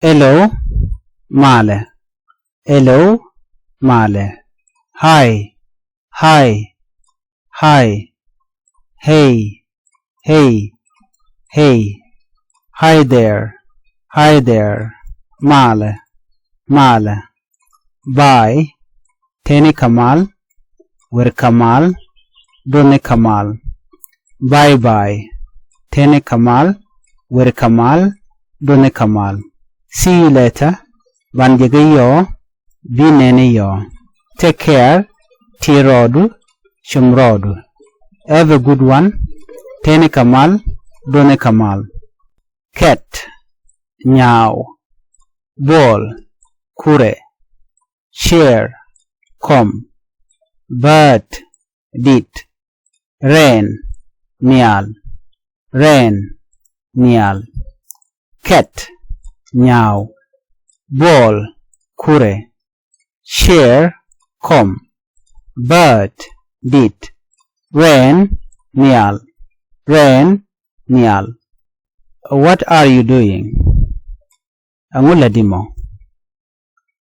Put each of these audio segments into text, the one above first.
Hello, male. Hello, male. Hi, hi, hi. Hey, hey, hey. Hi there, male, male. Bye, tene kamal, wer kamal, done kamal. Bye bye, tene kamal, wer kamal, done kamal. See you later, banjagayo, bineneyo. Take care, tirodu, shumrodu. Have a good one, tene kamal, done kamal. Cat, nyao. Ball, kure. Chair, come. Bird, dit. Rain, nial. Rain, nial. Cat, nyao. Ball, kure. Chair, come. Bird, dit. Rain, nial. Rain, nial. What are you doing? Anguladimo.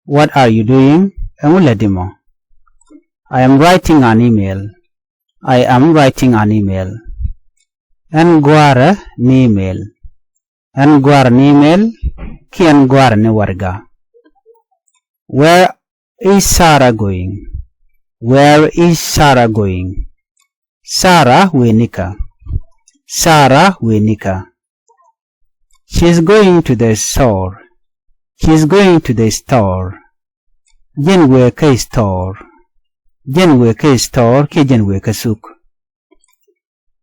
What are you doing? Anguladimo. I am writing an email. I am writing an email. Nguara ni email. Nguara ni email. Ki nguara ni warga. Where is Sarah going? Where is Sarah going? Sarah wenika. Sarah wenika. She's going to the store. She's going to the store. Jenwe ka store. Jenwe ka store ki jenwe ka suk.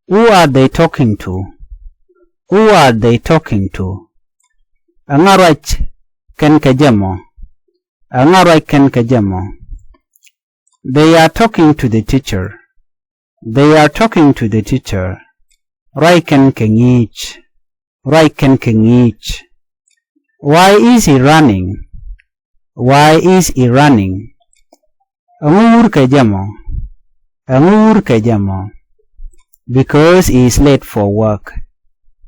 Who are they talking to? Who are they talking to? Angarach ken ka jamo. Angarach ken ka jamo. They are talking to the teacher. They are talking to the teacher. Raiken kengich. Raiken kengich. Why is he running? Why is he running? Angur kajamo. Angur kajamo. Because he is late for work.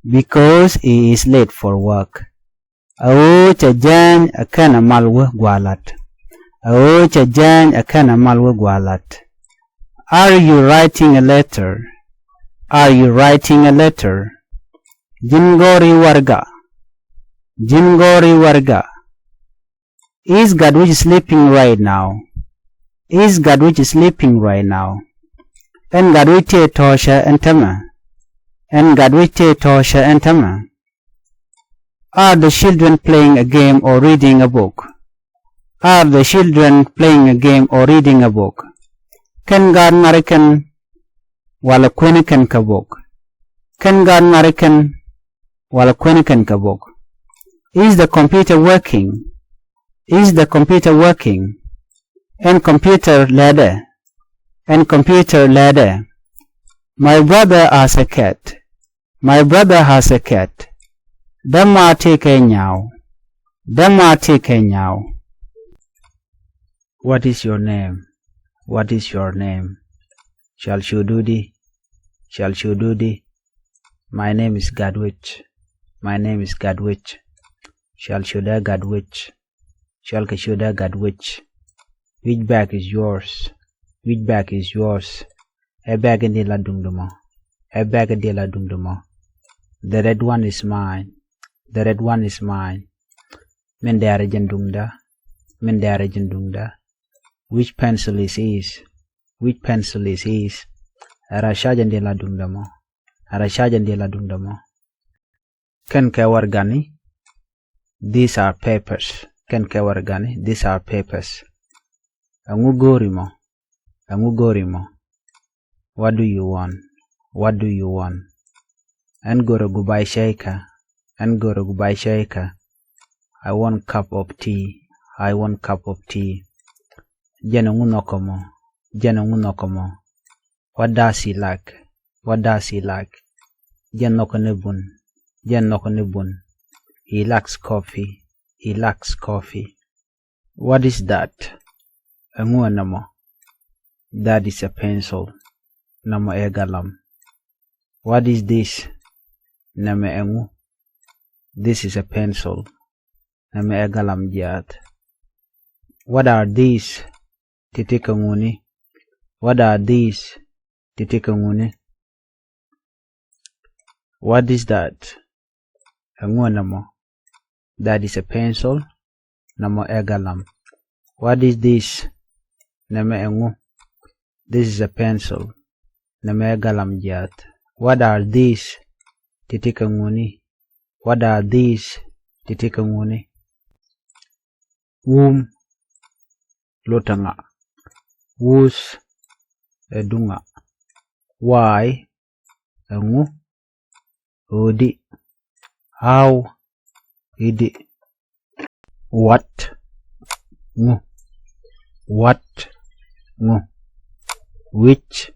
Because he is late for work. Ao chajan akana malwa gwalat. Ao chajan akana malwa gwalat. Are you writing a letter? Are you writing a letter? Jingori warga. Jingori warga. Is Gadwich sleeping right now? Is Gadwich sleeping right now? En Gadwich tosha entama. En Gadwich tosha entama. Are the children playing a game or reading a book? Are the children playing a game or reading a book? Ken God Marican wala kwenikan ka book. Ken God Marican wala kwenikan ka book. Is the computer working? Is the computer working? And computer ladder. And computer ladder. My brother has a cat. My brother has a cat. Dama take a nyao. Dama take a nyao. What is your name? What is your name? Shalshududi. Shalshududi. My name is Gadwich. My name is Gadwich. Shalshuda Gadwich. Shalkashuda Gadwich. Which bag is yours? Which bag is yours? A bag in the la dumduma. A bag in the la dumduma. The red one is mine. The red one is mine. Mendare jendumda. Mendare jendumda. Which pencil is his? Which pencil is his? Arashajan de la dumdamo. Arashajan de la dumdamo. Ken kawargani? These are papers. Ken kawargani? These are papers. Angugorimo. Angugorimo. What do you want? What do you want? Angoro gubai shaker. Angoro gubai shaker. I want cup of tea. I want cup of tea. Jenongunokomo. Jenongunokomo. What does he like? What does he like? Jenokonebun. Jenokonebun. He likes coffee. He likes coffee. What is that? Anguanamo. That is a pencil. Namo egalam. What is this? Name engu. This is a pencil. nama egalam jat. What are these? Titika nguni. What are these? Titika nguni. What is that? Engu namo. That is a pencil. Namo egalam. What is this? Nama engu. This is a pencil. Nama egalam jat. What are these? Titika nguni. What are these? Titika nguni. Lotanga. Wus edunga. Why engu. Odi. How idi. What ngu. What ngu. Which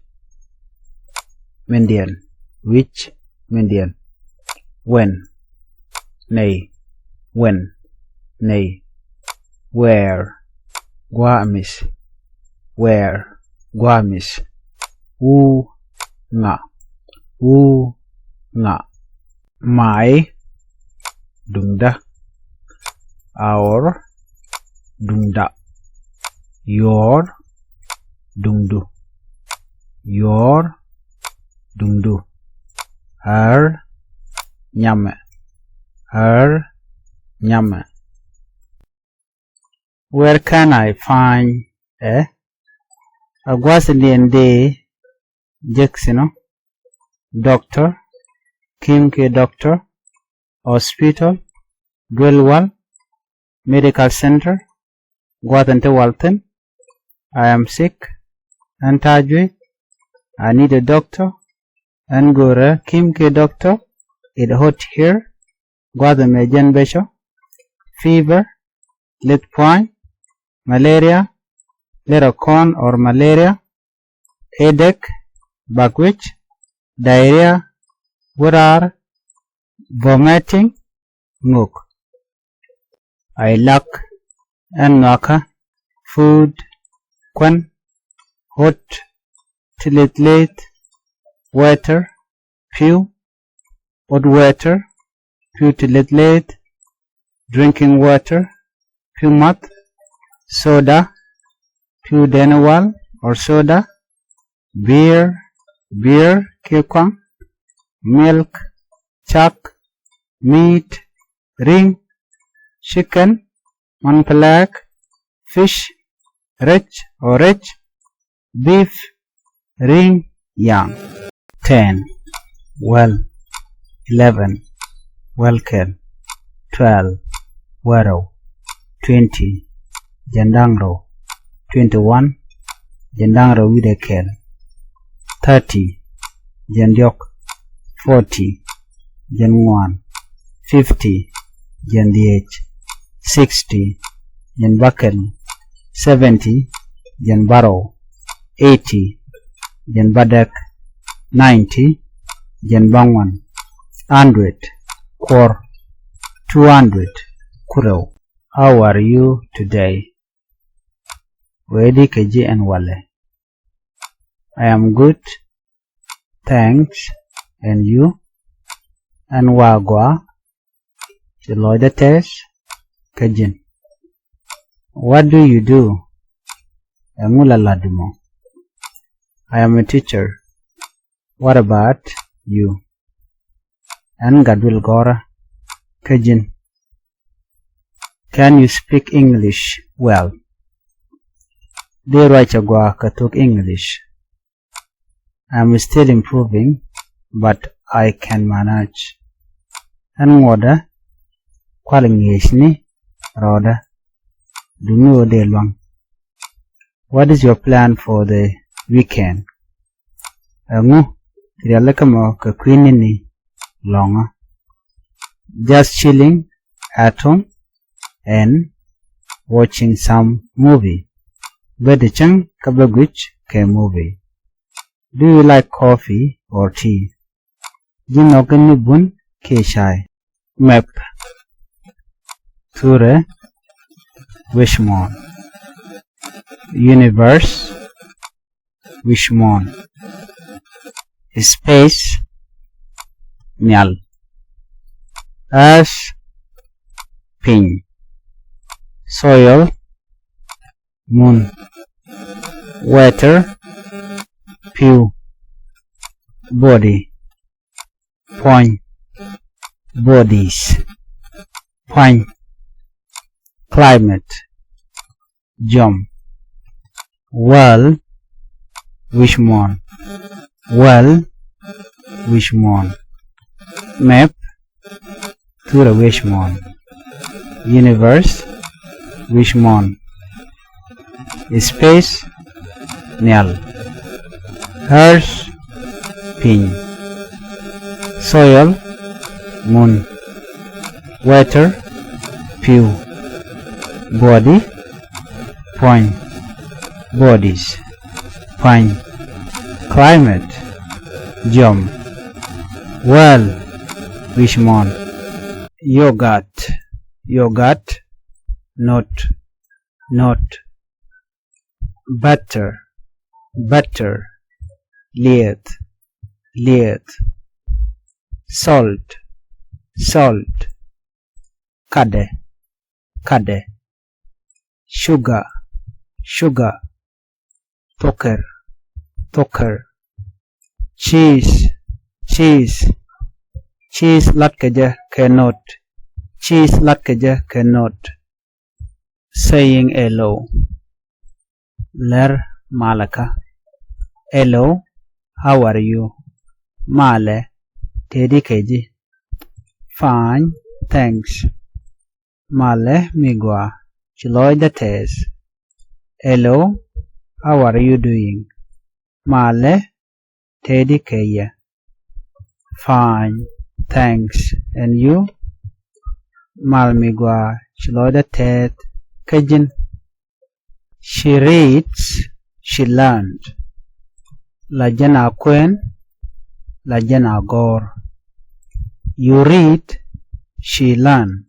Median. Which median. When nay. When nay. Where Guamis. Where Guamis. Who nga. Who nga. My dungda. Our dungda. Your dungdu. Your dungdu. Her nyame. Her nyame. Where can I find Agwasiliende Jacksino doctor Kimke doctor hospital Dwellwell medical center Guatante Walton I am sick and Tajwe I need a doctor Angora Kimke doctor it hot here Guatame Besho fever leg point malaria lerocon or malaria headache backwitch diarrhea wurar vomiting nguk I lack and naka food kwan hot tillet water pew hot water pew tillet drinking water pew mat soda pew denewal or soda beer kikwang milk chuck meat ring chicken manpalak fish rich or rich beef ring young 10 well 11 welkel 12 wero 20 jandangro 21 jandangro widekel 30 jandiok 40 janwan 50 jandiech 60 janbakel 70 janbaro 80 janbadak 90 janbangwan 100 kor 200 kuro. How are you today? Wedi keji and wale. I am good. Thanks. And you? And wagwa. Chiloida test. Kajin. What do you do? Emula ladimo. I am a teacher. What about you? And Gadwil Gora. Kajin. Can you speak English well? They write agwa katuk English. I'm still improving, but I can manage. And ngoda kwaling yeshni roda dumu de long. What is your plan for the weekend? Angu tialakamo ka queenini longa. Just chilling at home and watching some movie. Bedechang kabagwich ke movie. Do you like coffee or tea? Jinokani bun ke shai. Map. Ture. Wishmon. Universe. Wishmon. Space. Nyal. As. Ping. soil, moon, water, pew, body, point, bodies, point, climate, jump, well, wishmon, well, wishmon, map, tura wishmon, universe, wishmon, space, nel, earth, pin, soil, moon, water, pew, body, point, bodies, point, climate, jump, well, wishmon, yogurt, yogurt, not, butter, butter, lead, salt, kade, sugar, toker, cheese, latkaja cannot, cheese latkaja cannot, saying hello, ler malaka, hello, how are you, male, tedi keji, fine, thanks, male migwa, chiloy the test, hello, how are you doing, male, tedi keya, fine, thanks, and you, mal migwa, chiloy the test, kajin, she reads, she learned, lajana kwen, lajana gor, you read, she learn,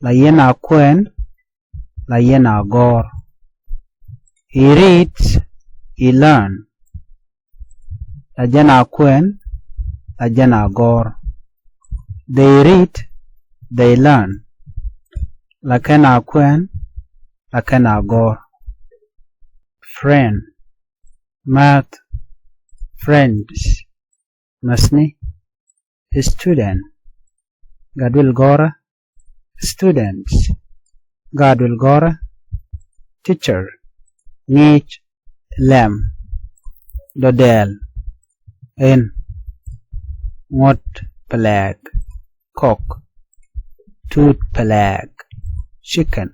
layena kwen, layena gor, he reads, he learn, lajana kwen, lajana gor, they read, they learn, lakena kwen, lakena gor, friend, math, friends, masni, student, gadwil gora, students, gadwil gora, teacher, ngich, lamb, dodel, en, ngot, pelag, cock, tooth pelag, chicken,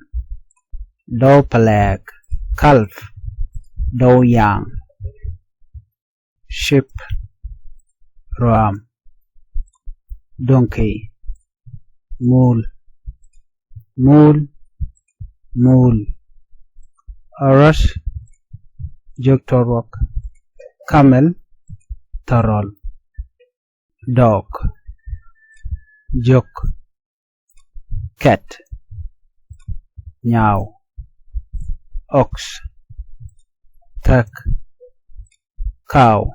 dough pelag, calf, dough young, sheep, ram, donkey, mule, horse, jog torwak, camel, tarol, dog, jog, cat, nyaw, ox, duck, cow,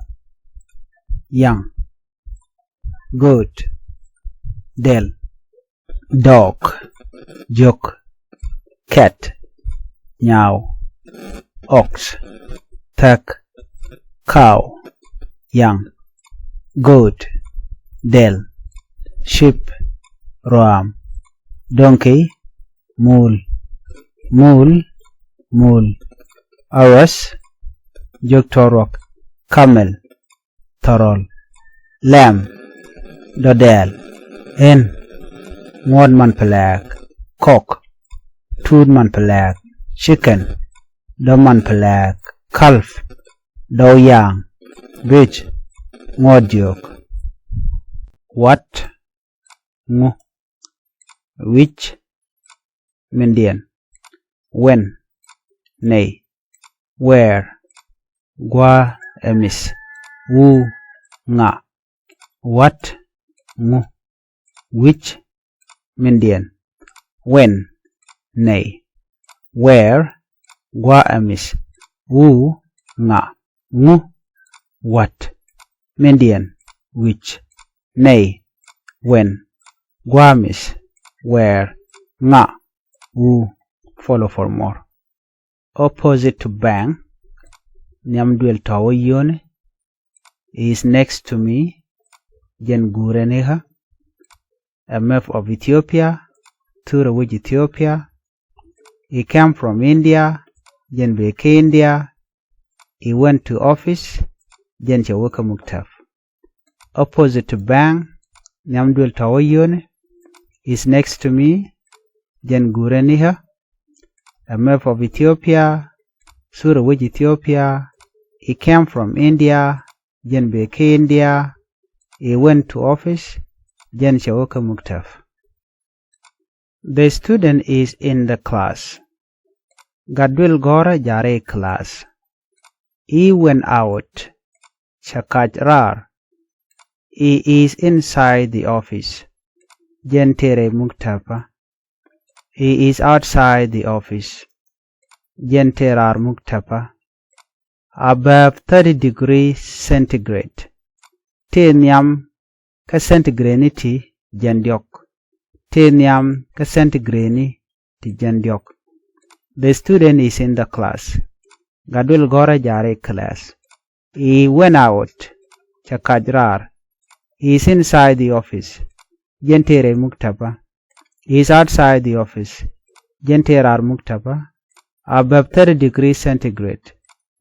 young, goat, del, dog, jog, cat, nyaw, ox, duck, cow, young, goat, del, sheep, ram, donkey, mule, horse, jog torok, camel, tarol, lamb, dodel, hen, ngod man pelag, cock, tooth man pelag, chicken, do man pelag, calf, do young, bitch, ngod jog, what, ngo, which, Mindian, when, nay, where, gwa, emis, wu, nga, what, ngo, which, Mindian, when, nay, where, gwa, emis, wu, nga, ngu, what, Mindian, which, nay, when, gwamis, where, nga, U. Follow for more. Opposite to bang. Nyam duel tawo yone. Is next to me. Jen gureneha. A map of Ethiopia. Tura which Ethiopia. He came from India. Jen beke India. He went to office. Jen chawaka muktaf. Opposite to bang. Nyam duel tawo yone. Is next to me. Jen gureniha. A map of Ethiopia. Sura which Ethiopia. He came from India. Jen beke India. He went to office. Jen chawaka muktaf. The student is in the class. Gadwil gora jare class. He went out. Chakaj rar. He is inside the office. Jen tere muktapa. He is outside the office. Jen terar muktapa. Above 30 degrees centigrade. Tenyam ka centigrade ni ti jandiok. Tenyam ka centigrade ni ti jandiok. The student is in the class. Gadul gora jare class. He went out. Chakajrar. He is inside the office. Jentere muktaba. He is outside the office. Jenterar muktaba. Above 30 degrees centigrade.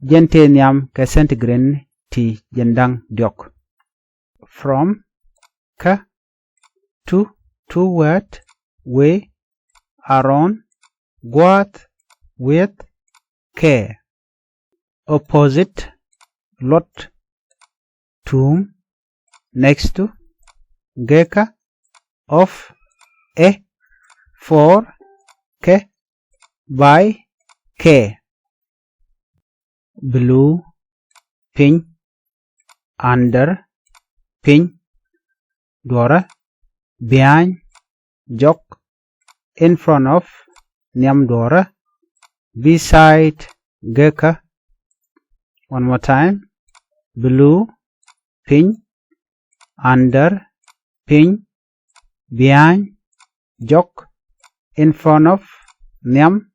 Jentenyam ka centigrade ti jendang diok. From ka to toward way around what with care. Opposite lot to next to geka of a for ke by ke. Blue pink under pink dora behind jok in front of nyam dora beside geka. One more time. Blue pink under pink behind jok in front of nyam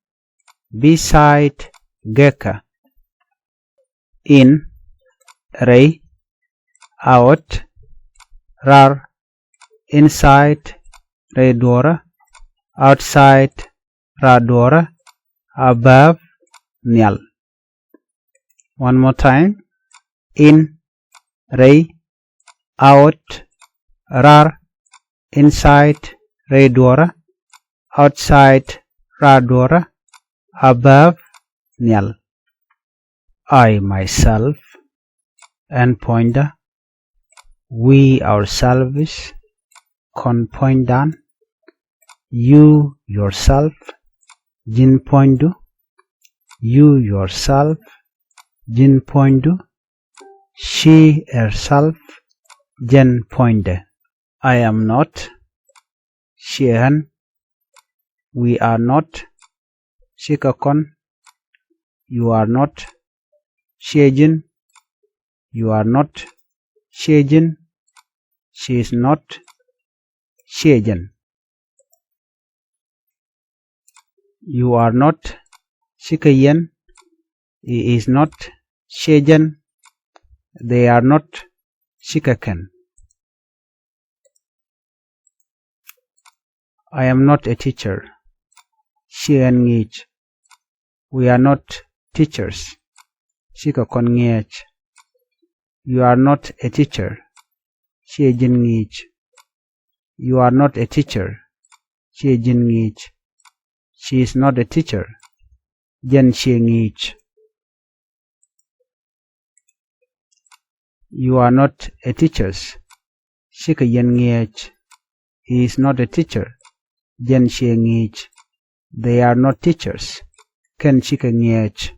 beside geka. In ray out rar inside ray dora outside ra dora above nyal. One more time. In ray out rar inside ray dora outside ra dora above nyal. I myself and pointer. We ourselves con pointan. You yourself jin pointu. You yourself jin pointu. She herself jen pointe. I am not. Shehan. We are not. Shikakon. You are not. Shejin. You are not. Shejin. She is not. Shejin. You are not. Shikayen. He is not. Shejan. They are not. Shikaken. I am not a teacher. Shien ngich. We are not teachers. Shikakon ngich. You are not a teacher. Shejin ngich. You are not a teacher. Shejin ngich. She is not a teacher. Jen she ngich. You are not a teacher. Shikayen ngich. He is not a teacher. Jen she ngich. They are not teachers. Ken shika ngich.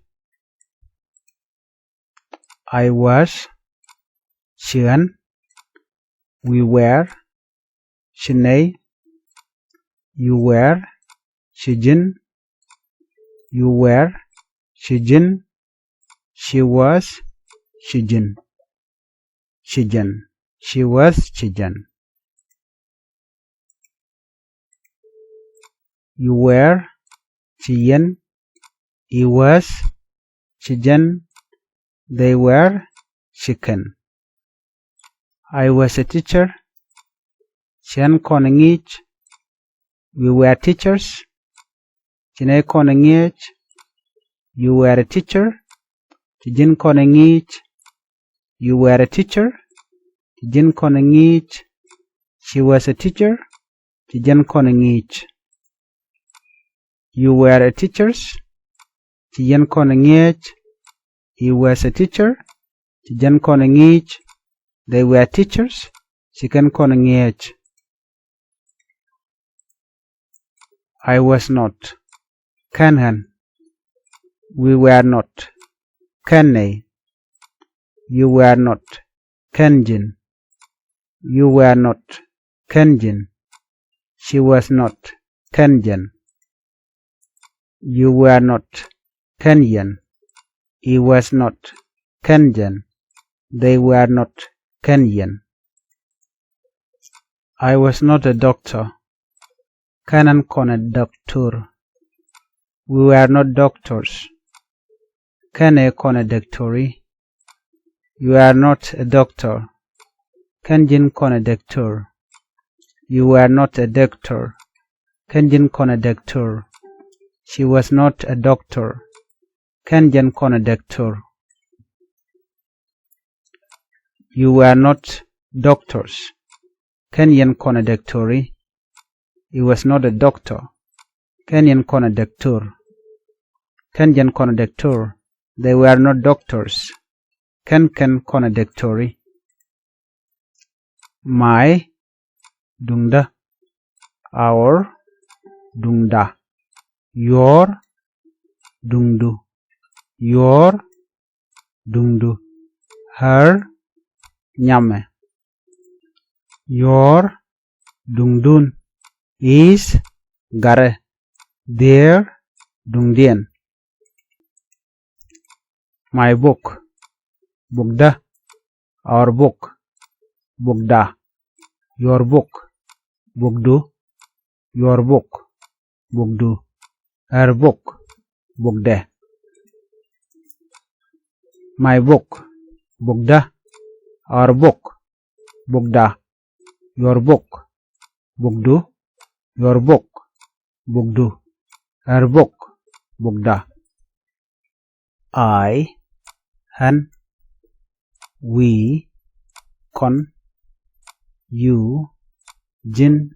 I was. Shian. We were. Shinei. You were. Shijin. You were. Shijin. She was. Shijin. Shijan. She was. Shijan. You were. Chien. He was. Chijen. They were. Chicken. I was a teacher. Chen koningich. We were teachers. Chine koningich. You were a teacher. Chijin koningich. You were a teacher. Chijin koningich. She was a teacher. Chijin koningich. You were a teachers. Chijin koningich. He was a teacher. Chijin koningich. They were teachers. Chicken koningich. I was not. Kanhan. We were not. Kanne. You were not. Kanjin. You were not. Kanjin. She was not. Kanjan. You were not. Kanyan. He was not. Kanjan. They were not. Kanyan. I was not a doctor. Kanan kone doctor. We were not doctors. Kane kone doctori. You are not a doctor. Kanjin kone doctor. You were not a doctor. Kanjin kone doctor. She was not a doctor. Kanjan kone doctor. You were not doctors. Kenyan kone doctori. He was not a doctor. Kenyan kone doctor. Kenyan kone doctor. They were not doctors. Ken kone doctori. My dungda. Our dungda. Your dungdu. Your dungdu. Her nyame. Your dungdun is gare. Their dungdien. My book. Bugda. Our book. Bugda. Your book. Bugdu. Your book. Bugdu. Her book. Bugde. My book. Bugda. Our book. Bugda. Your book. Bugdu. Your book. Bugdu. Her book. Bugda. I. Han. We. Kon. You. Jin.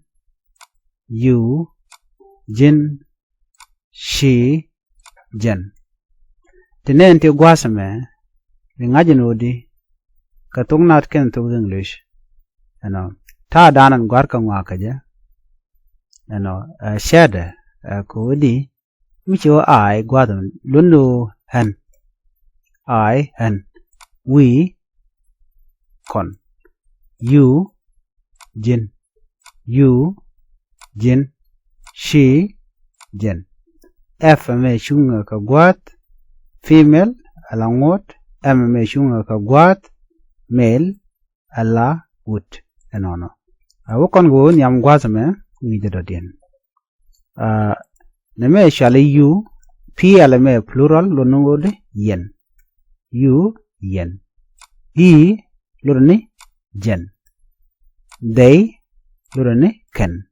You. Jin. She. Jen. Tinenti gwasame. Ringajinodi. Thok Nath ken to English. Ta danan gwarka ngwakaja. Shade. Kodi. Micho I gwadam. Lundu hen. I hen. We. Kon. You. Jin. You. Jin. She. Jen. F me shunga ka gwat. Female. Alangot. M me shunga ka gwat. Male. Ala. Wood. Enono. Wukon go nyam gwazame. Nijadodien. Neme shale you. P alame plural. Lunungode. Yen. You. Yen. He. Lurni. Jen. They. Lurni. Ken.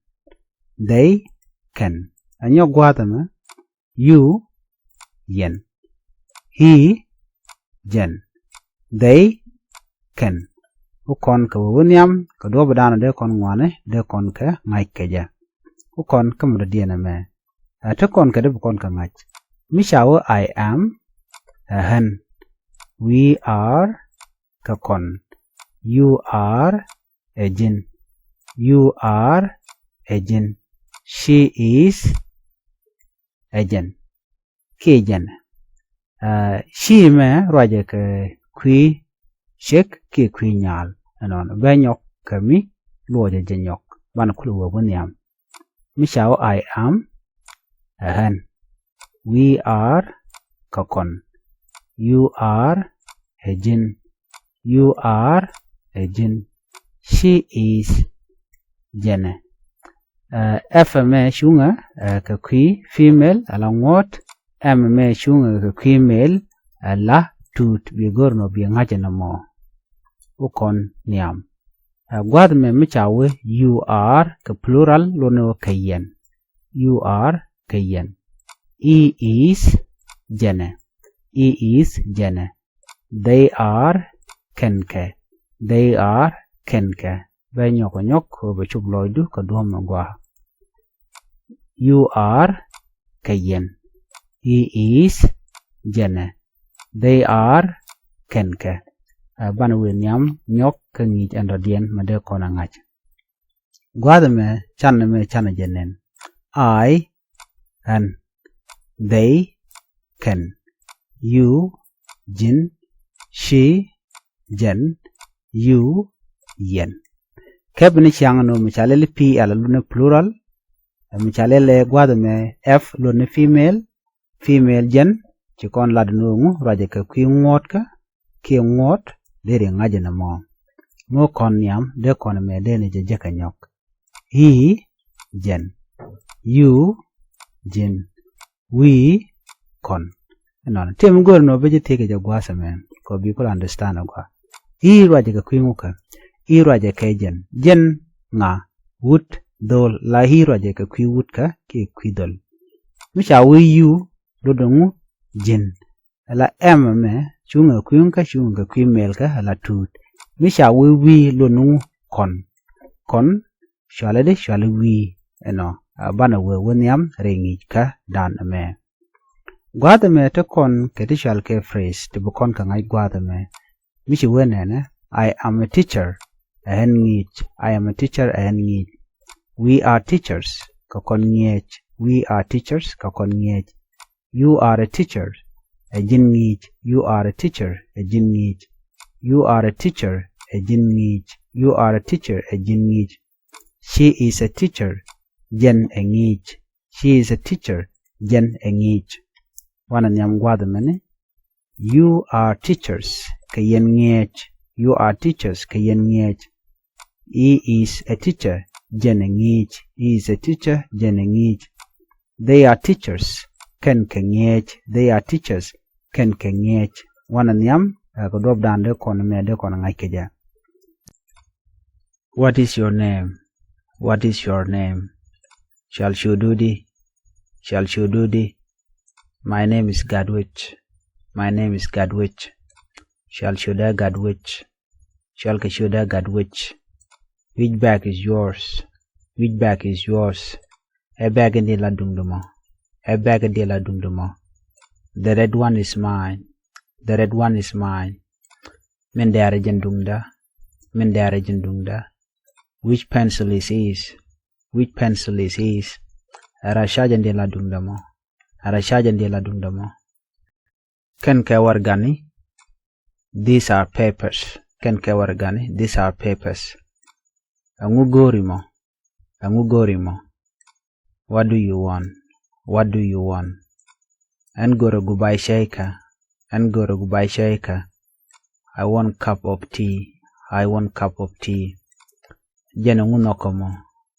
They. Ken. Anyo gwazame. You. Yen. He. Jen. They. Ken. Ukon ka wunyam ka do badana de kon ngwane de kon ka ngai keja. Ukon ka mradiena me. Ta kon ka de kon ka ngach. Mishawo I am a hen. We are ka kon. You are a jin. You are a jin. She is a jin. Ke jen. She me roje ka kwi shek ki kwinyal anon benyok kami loje jenyok ban kluwa bunyam mishaw I am a hen. We are kakon. You are a jin. You are a jin. She is jene. F me shunga ka kui female ala ngot. M me shunga ka kui male ala tut bigorno bi ngaje na mo. Ukon niam. Gwad me michawe you are ka plural lono kayen. You are kayen. E is jene. E is jene. They are kenke. They are kenke. Be nyoko nyok be chub loidu ka duom ngwa. You are kayen. E is jene. They are kenke. Bana we nyam nyok ka ngij endo dien made kona ngaj. Gwada me chana jenen. I and they can. You jin. She jen. You yen. Kebni chiang no michalele p ala lune plural. Michalele gwada me f lune female. Female jen. Chikon ladnungu raja ka kui ngot ka. Ki ngot. Dere ngaje na mo. Mo kon niam de kon me dene je jeka nyok. He jen. You jin. We kon. Non tem gor no beje teke je gwasa men. Ko bi ko understand agwa. He raja ka kui nguka. He raja ka jen. Jen nga wood dol la he raja ka kui wood ka ki kui dol. Misha we you dodongu jin. La m me chunga kuyunka chunga kuimelka la tut. Misha we lonu kon. Kon shalade shale we eno. Bana we wenyam ringi ka dan me. Gwada me te kon keti shal ke phrase te bukon ka ngai gwada me. Mishi wenene I am a teacher ahen ngich. I am a teacher ahen ngich. We are teachers ka kon ngich. We are teachers ka kon ngich. You are a teacher. A jin ngich. You are a teacher. A jin ngich. You are a teacher. A jin ngich. You are a teacher. A jin ngich. She is a teacher. Jen a ngich. She is a teacher. Jen a ngich. Wana nyam gwada mene. You are teachers. Ka yen ngich. You are teachers. Ka yen ngich. He is a teacher. Jen a ngich. He is a teacher. Jen a ngich. They are teachers. Ken ka ngich. They are teachers. Ken ka ngich. Wana nyam ko drop down de kon me de kon ngai keja. What is your name? What is your name? Shall Shududi? Shall Shududi? My name is Gadwich. My name is Gadwich. Shall Shuda Gadwich? Shall Kashuda Gadwich? Which bag is yours? Which bag is yours? A bag in the la dumduma. A bag in the la dumduma. The red one is mine. The red one is mine. Mendare jendungda. Mendare jendungda. Which pencil is his? Which pencil is his? Arashajan de la dumdamo. Arashajan de la dumdamo. Ken kawargani? These are papers. Ken kawargani? These are papers. Angugorimo. Angugorimo. What do you want? What do you want? Angoro gubai shaker. Angoro gubai shaker. I want cup of tea. I want cup of tea. Jenongunokomo.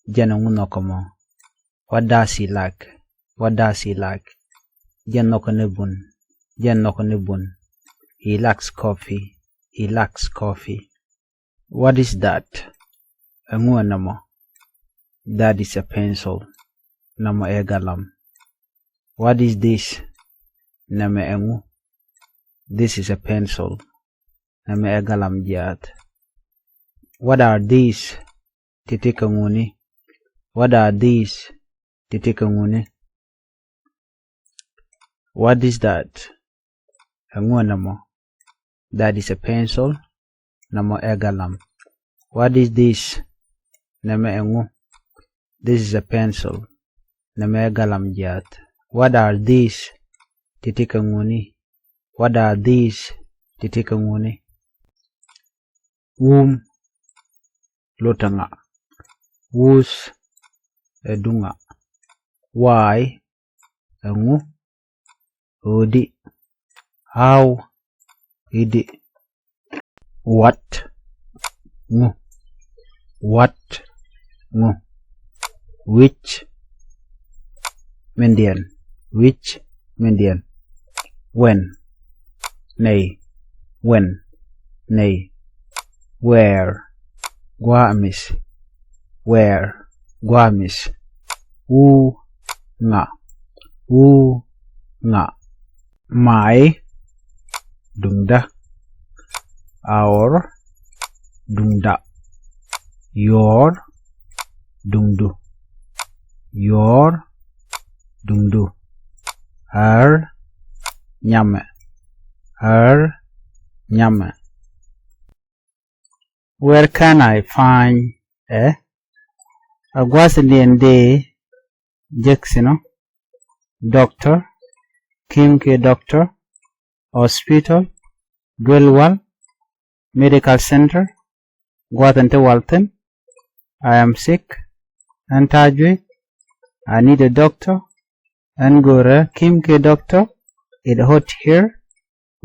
Jenongunokomo. What does he like? What does he like? Jenokonebun. Jenokonebun. He likes coffee. He likes coffee. What is that? Anguanamo. That is a pencil. Namo egalam. What is this? Name engu. This is a pencil. Name egalam jat. What are these? Titikanguni. What are these? Titikanguni. What is that? Anguanamo. That is a pencil. Namo egalam. What is this? Name engu. This is a pencil. Name egalam jat. What are these? Titikanguni. What are these? Titikanguni. Lotanga. Wus edunga. Why engu. Odi. How idi. What ngu. What ngu. which Mindian, which Mindian, when, nay, when, nay, where, Guamis, where, Guamis, u, nga, my, dungda, our, dungda, your, dungdu, your, dungdu, her, nyame, her, nyame. Where can I find a Guasiliende Jacksino? Doctor, Kimke doctor, hospital, Dwellwell, medical center, Guatante Walton, I am sick, Antajwe, I need a doctor, Angora, Kimke doctor, it hot here,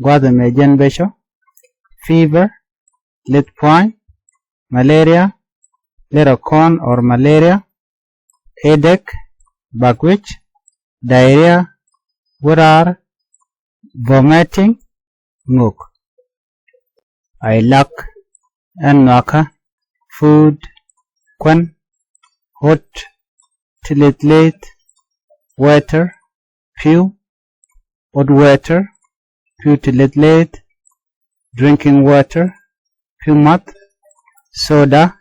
Guadamejan Besho, fever, lit point, malaria, little corn or malaria, headache, backwitch, diarrhea, wurar, vomiting, nguk. I lack and naka, food, kwan, hot, till it late, water, pew, hot water, pew till it late, drinking water, pew mat, soda,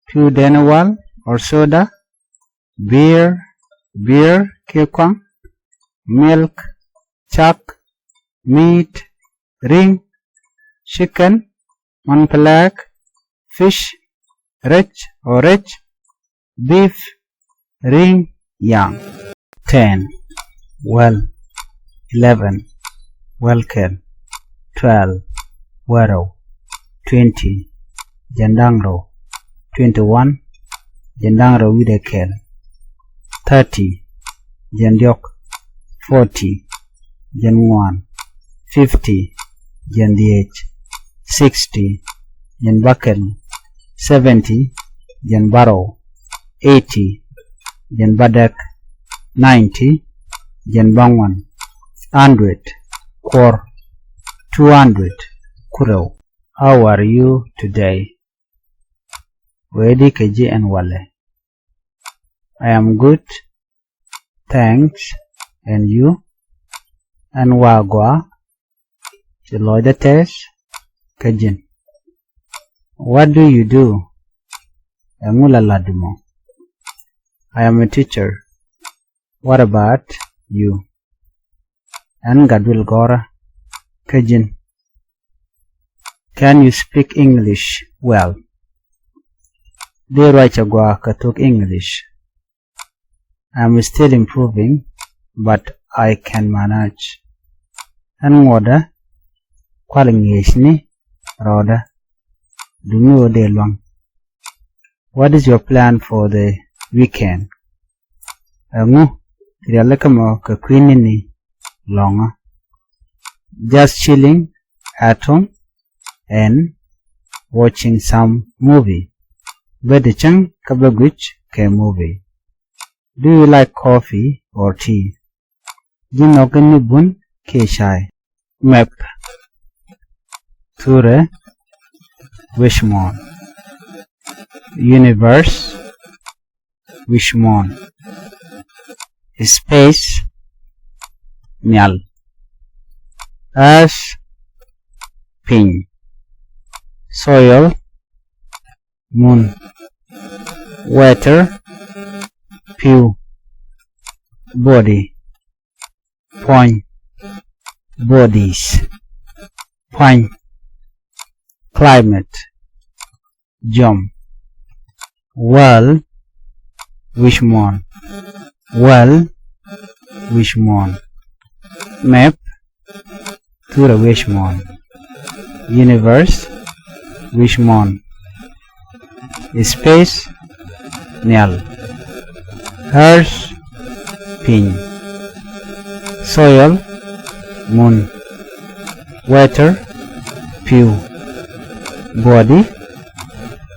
pew denawal or soda, beer, kikwang, milk, chuck, meat, ring, chicken, manpalak, fish, rich or rich, beef, ring, young. 10. Well. 11. Welkel. 12. Wero. 20. Jandangro. 21. Jandangro Widekel. 30. Jandiok. 40. Janwan. 50. Jandiech. 60. Janbakel. 70. Janbaro. 80. Janbadak. 90. Janbangwan. 100. Kor. 200. Kuro. How are you today? Wedi keji and wale. I am good. Thanks. And you? And wagwa. Chiloida test. Kajin. What do you do? Emula ladimo. I am a teacher. What about you? And Gadwil Gora. Kajin. Can you speak English well? They Chagwa Katuk English. I'm still improving, but I can manage. And Moda, calling Yeshni, Roda, Dumu de long. What is your plan for the weekend? Amu, Rialakamo Kakwinini, longer. Just chilling at home and watching some movie. Bedachang Kabagwich ke movie. Do you like coffee or tea? Jinokani bun ke shai. Map. Ture. Wishmon. Universe. Wishmon. Space. Nyal. Ash. Pin. Soil. Moon. Water. Pew. Body. Point. Bodies. Point. Climate. Jump. Well. Wishmon. Well. Wishmon. Map. Tura Wishmon. Universe. Wishmon. Space. Nyal. Earth. Pin. Soil. Moon. Water. Pew. Body.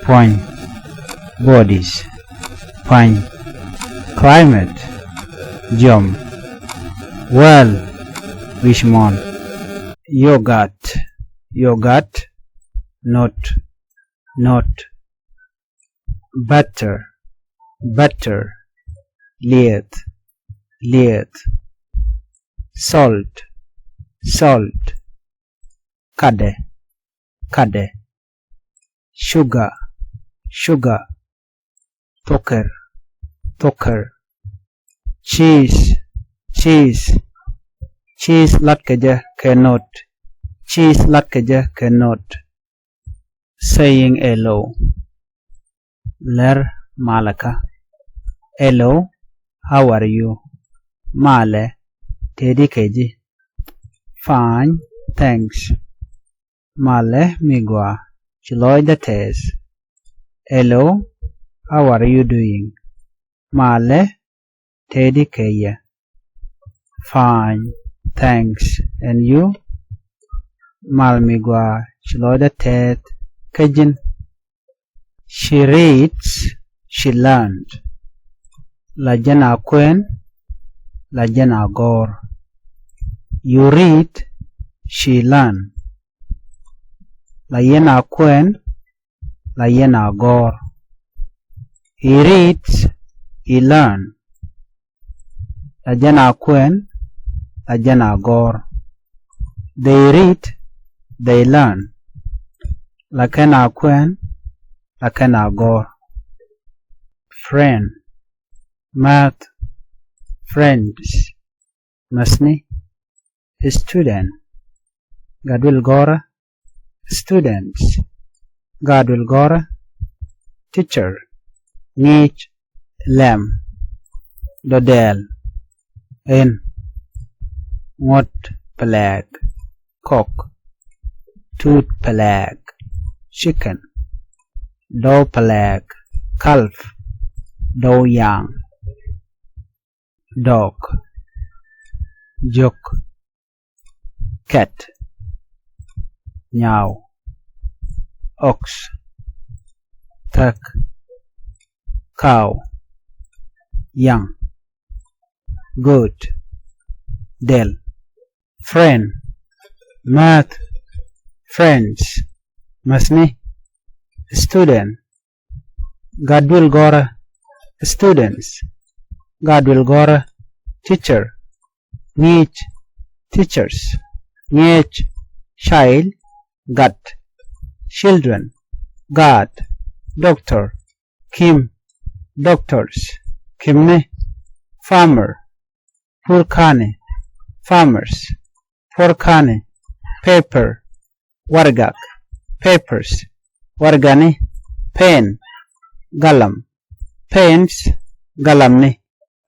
Point. Bodies. Point. climate, Jom, well, Richmond, yogurt, not, butter, lead, salt, kade, sugar, toker, cheese, lat kaja cannot, saying hello, ler malaka, hello, how are you, male, tedi keji, fine, thanks, male migwa, chiloy the test, hello, how are you doing, male, tedi keya, fine, thanks, and you, mal migwa, chiloy the test, kajin, she reads, she learned, lajana kwen, lajana gor, you read, she learn, layena kwen, layena gor, he reads, he learn, lajana kwen, lajana gor, they read, they learn, lakena kwen, lakena gor, friend, math, friends, masni, student, gadwil gora, students, gadwil gora, teacher, ngich, lamb, dodel, in, ngot, pelag, cock, tooth pelag, chicken, dough pelag, calf, dough young, dog, juk, cat, meow, ox, duck, cow, young, goat, del, friend, math, friends, masni, student, gadwil gora, students, gadwil gora, teacher, ngich, teachers, ngich, child, gut, children, god, doctor, kim, doctors, kimne, farmer, purkane, farmers, porkane, paper, wargak, papers, wargane, pen, galam, pens, galamne,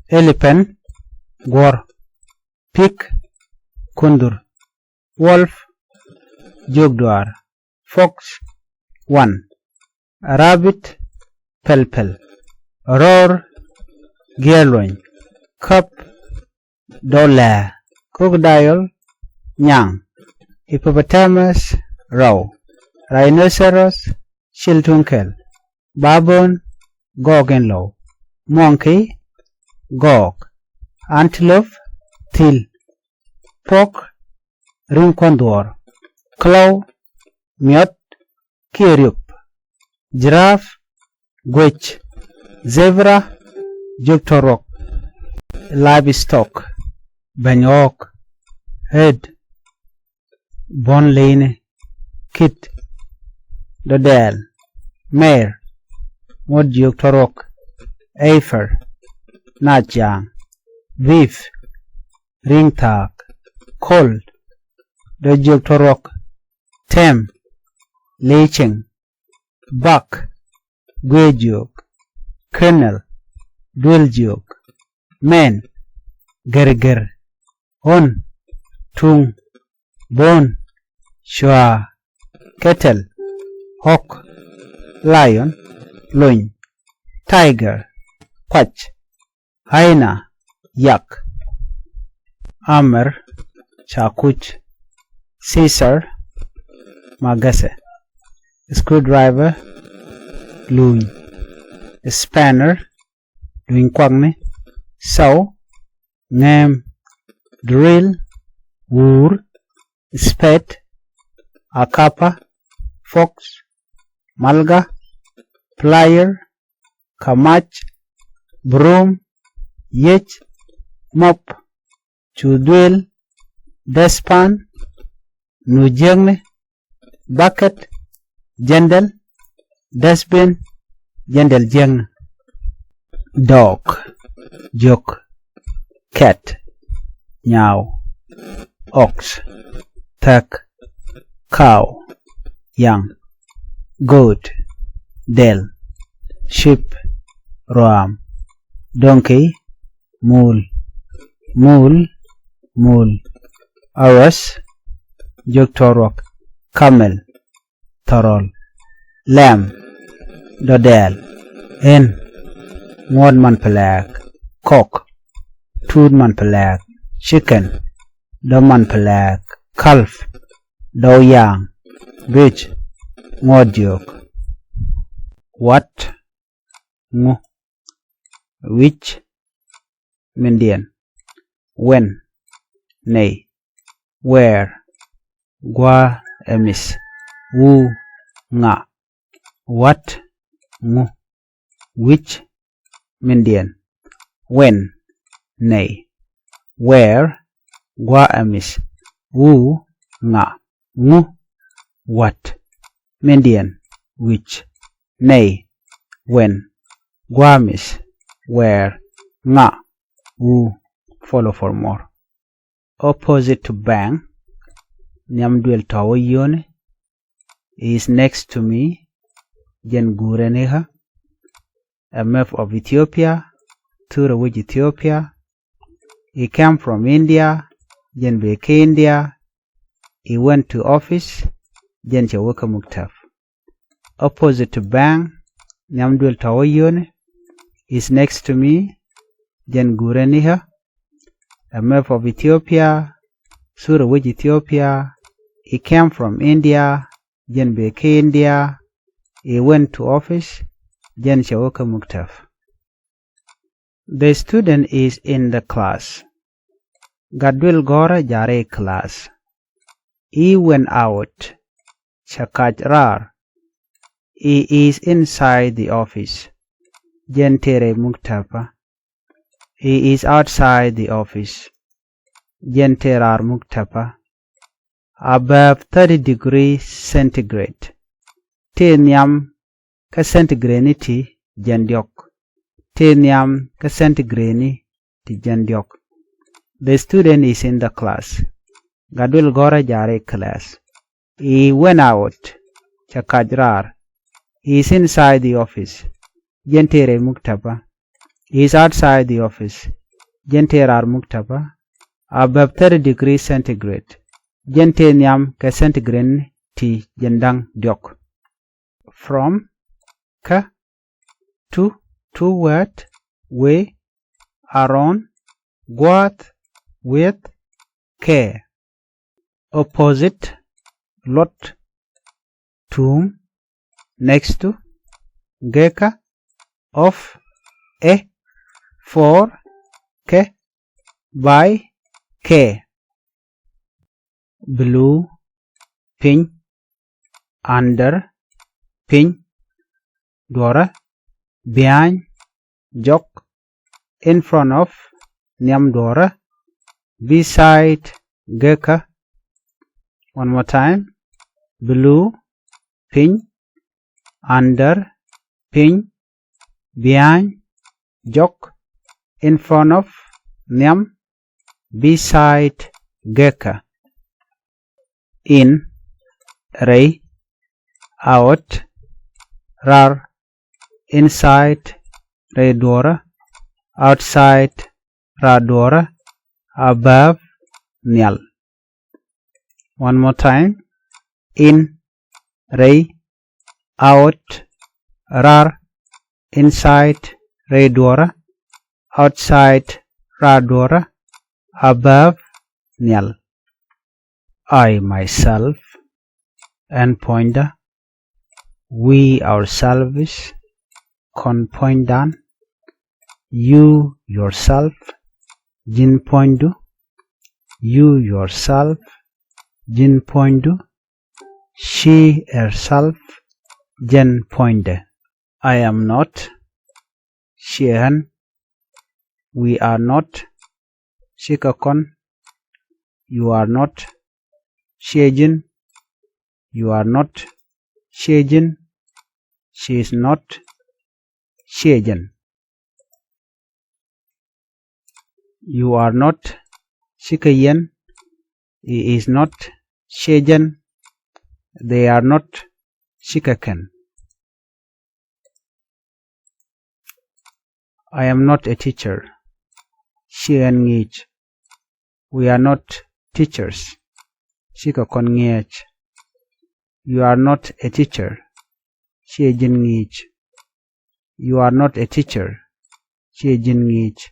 elephant, gor, pig, kundur, wolf, jogdwar, fox, one, rabbit, pelpel, roar, gearloin, cup, dollar, crocodile, nyang, hippopotamus, row, rhinoceros, chiltunkel, baboon, gog and low, monkey, gog, antelope, till, pork, rinkondor, claw, miot, kiryup, giraffe, gwech, zebra, juktorok, livestock, banyok, head, bonlane, kit, dodel, mare, mod juktorok, eifer, nachjang, beef, ringtak, cold, the juktorok, tem, leching, buck, gwejuk, kernel, dweljuk, men, gerger, on, tung, bone, shwa, kettle, hawk, lion, loin, tiger, quach, hyena, yak, hammer, chakuch, scissor, magase, screwdriver, loon, spanner, doing quagne, saw, ngam, drill, woor, spade, akapa, fox, malga, plier, kamach, broom, yech, mop, chudwel, dustpan, nujengne, bucket, jendel, dustbin, jendel jeng, dog, jok, cat, nyaw, ox, thak, cow, young, goat, del, sheep, ram, donkey, mule, aras, joktorok, camel, torol, lamb, dodel, hen, ngod man pelak, cock, tood man pelak, chicken, do man pelak, calf, do yang, bitch, ngod jok. What, ngu, which, Mindian, when, nay, where, gwa, emis, wu, nga. What, ngu, which, Mindian, when, nay, where, gwa, emis, wu, nga. Ngu, what, Mindian, which, nay, when, guamis, where, nga, wu. Follow for more. Opposite to bang, nyamduel tawo yone, is next to me, jen gureneha, a map of Ethiopia, tura which Ethiopia, he came from India, jen beke India, he went to office, jen chawaka muktaf. Opposite to bang, nyamduel tawo yone, is next to me, jen gureneha, a map of Ethiopia, Surah which Ethiopia, he came from India, Jen beke India, he went to office, Jen shawaka muktaf. The student is in the class. Gadwil gora jare class. He went out. Chakaj rar. He is inside the office. Jen tere muktapa. He is outside the office. Jenterar muktapa. Above 30 degrees centigrade. Tenyam ka centigrade ti jandiok. Tenyam ka centigrade ti jandiok. The student is in the class. Gadul gora jare class. He went out. Chakajrar. He is inside the office. Jentere muktapa. He is outside the office. Jenterar muktapa. Above 30 degrees centigrade. Jentenyam ka centigrade ti jendang diok. From ka to toward way around guat with care. Opposite lot tomb next to geka of a for ke by ke. Blue, pink, under, pink, dora, behind, jok, in front of, nyam dora, beside, geka. One more time. Blue, pink, under, pink, behind, jok, in front of, nyam, beside, geka. In, ray, out, rar, inside, ray dora, outside, ra dora, above, nyal. One more time. In, ray, out, rar, inside, ray dora, outside, ra dora, above, nyal. I myself and pointer, we ourselves, con point down, you yourself, jin pointu, you yourself, jin pointu, she herself, jen pointe. I am not, shehan, we are not, shikakon, you are not, shejin, you are not, shejin, she is not, shejan. You are not, shikayen, he is not, shejan, they are not, shikaken. I am not a teacher, shean ngich, we are not teachers, shikakon ngich. You are not a teacher, shejin ngich. You are not a teacher, shejin ngich.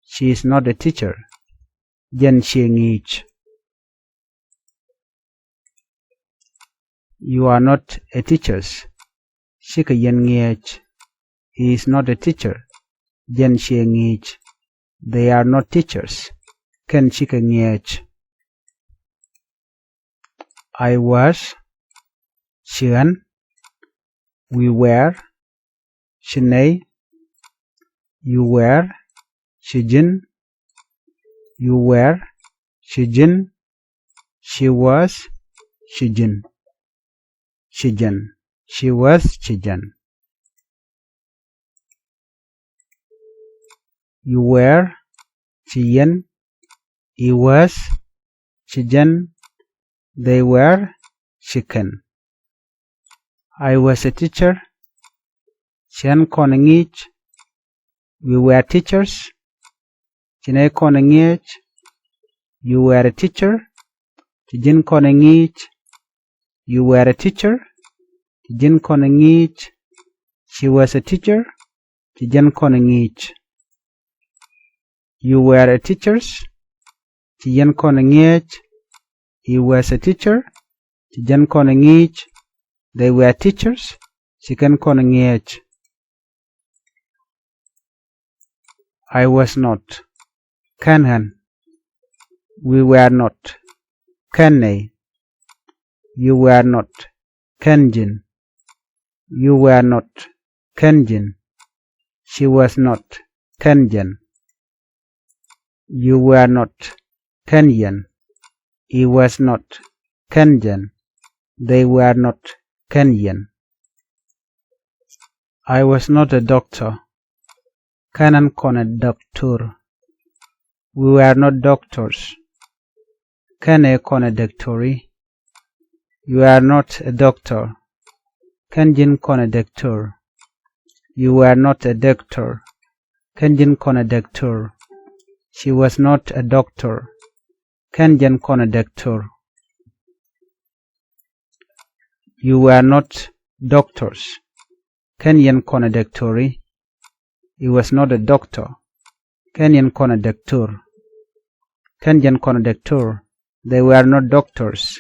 She is not a teacher, jen she ngich. You are not a teacher, shikayen ngich. He is not a teacher, jen she ngich. They are not teachers, ken shika ngich. I was, shean, we were, shenay, you were, shijin, you were, shijin, she was, shijin, shijan, she was, shijan. You were, shiyan, he was, shijan, they were, shiken. I was a teacher, shan konangich, we were teachers, chinay konangich, you were a teacher, chijin konangich, you were a teacher, chijin konangich, she was a teacher, chijan konangich. You were a teachers, chijan konangich, he was a teacher, chijan konangich, they were teachers, chikan konangich. I was not, kanhan, we were not, kanay, you were not, kanjin, you were not, kanjin, she was not, kanjan. You were not, Kenyan, he was not, Kenyan, they were not, Kenyan. I was not a doctor, Kanan kon a doctor, we were not doctors, Kane kon a doctori, you are not a doctor, Kenjin kon a doctor, you were not a doctor, Kenjin kon a doctor. She was not a doctor. Kenjan kon a doctor. You were not doctors. Kenyan kon a doctori. He was not a doctor. Kenyan kon a doctor. Kenjan kon a doctor. They were not doctors.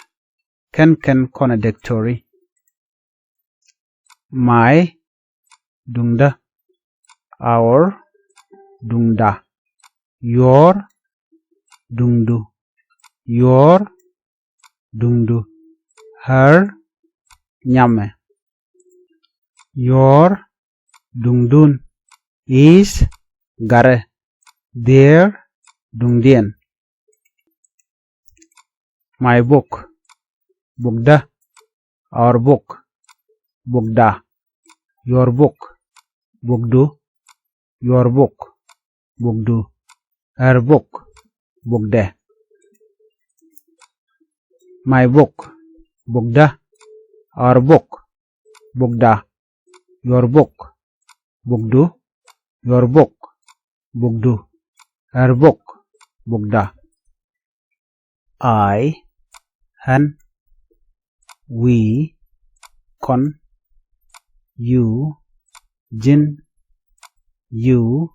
Ken kon a doctori. My dungda. Our dungda. Your dungdu, your dungdu, her nyame, your dungdun is gare, their dungdien. My book, bukda, our book, bukda, your book, bukdu, your book, bukdu. Her book, bukde. My book, bukda. Our book, bukda. Your book, bukdu. Your book, bukdu. Her book, bukda. I, han, we, kon, you, jin, you,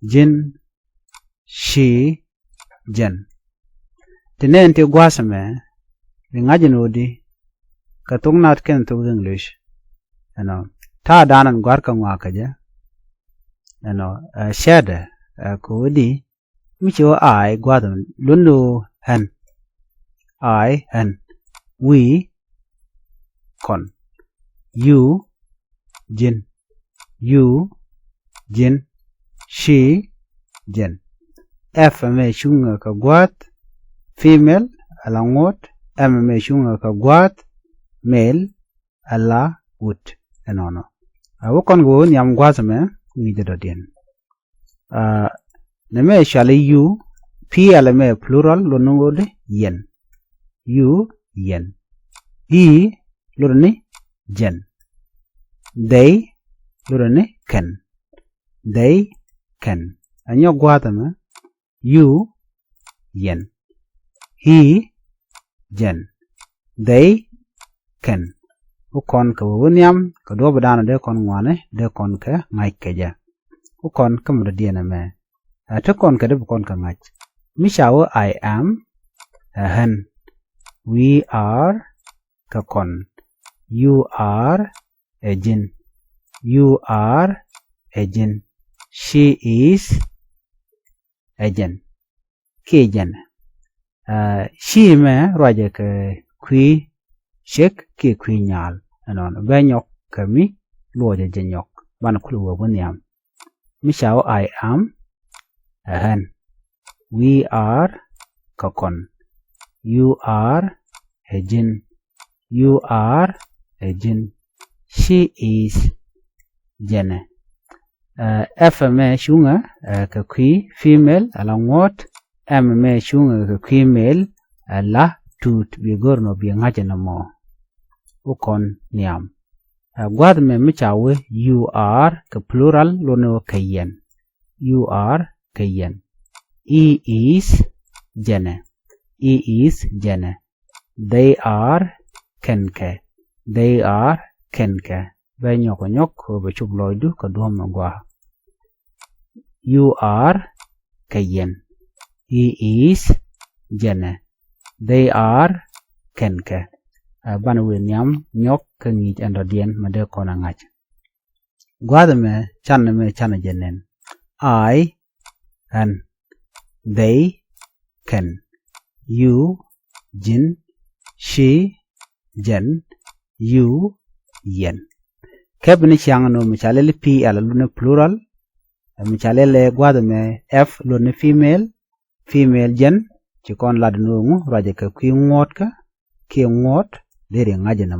jin, she, jen. Tine nti gwasame, ngajin odi, ka Thok Nath ken Thok English. Ta danan gwar ka ngwa kaja. Shede, ko di mi cho I gwadam lundu hen I hen we kon you jin she jen f me shunga ka gwat female ala ngot m me shunga ka gwat male ala wood enono wo kon go nyam gwazame ni de den ne me shale you p ala me plural lo ngode yen you yen he lo ni jen they lo ni can they can anyo gwazame you yen he jen they can ukon ka wunyam ka do badana de kon ngwane de kon ka ngai keja ukon kam de diena me ta kon ka de kon ka ngai mi shawo I am a hen we are ka kon you are a jin she is a jen ke jen she me roje ka kwi shek ke kwi nyal anon benyok kami loje jenyok ban kulu wonyam mi shawo I am a hen we are kakon you are a jin she is jene fm shunga ka kwi female ala ngot m shunga ka kwi male ala tut bi gorno bi ngajena mo ukon niam gwad me michawe you are ka plural lono kayen you are kayen he is jene they are kenke benyo ko nyok be chubloidu ka dom ngwa you are kayen he is jene they are kenke ban william nyok ka ngi ando dien made ko na ngach gwadame chana jenen I and they can you jin she jen you yen kebni chang no michalele p ala lune plural michalele gwadame f lune female jen ci kon ladnu raje ka kwi ngot ka ki ngot dere ngajena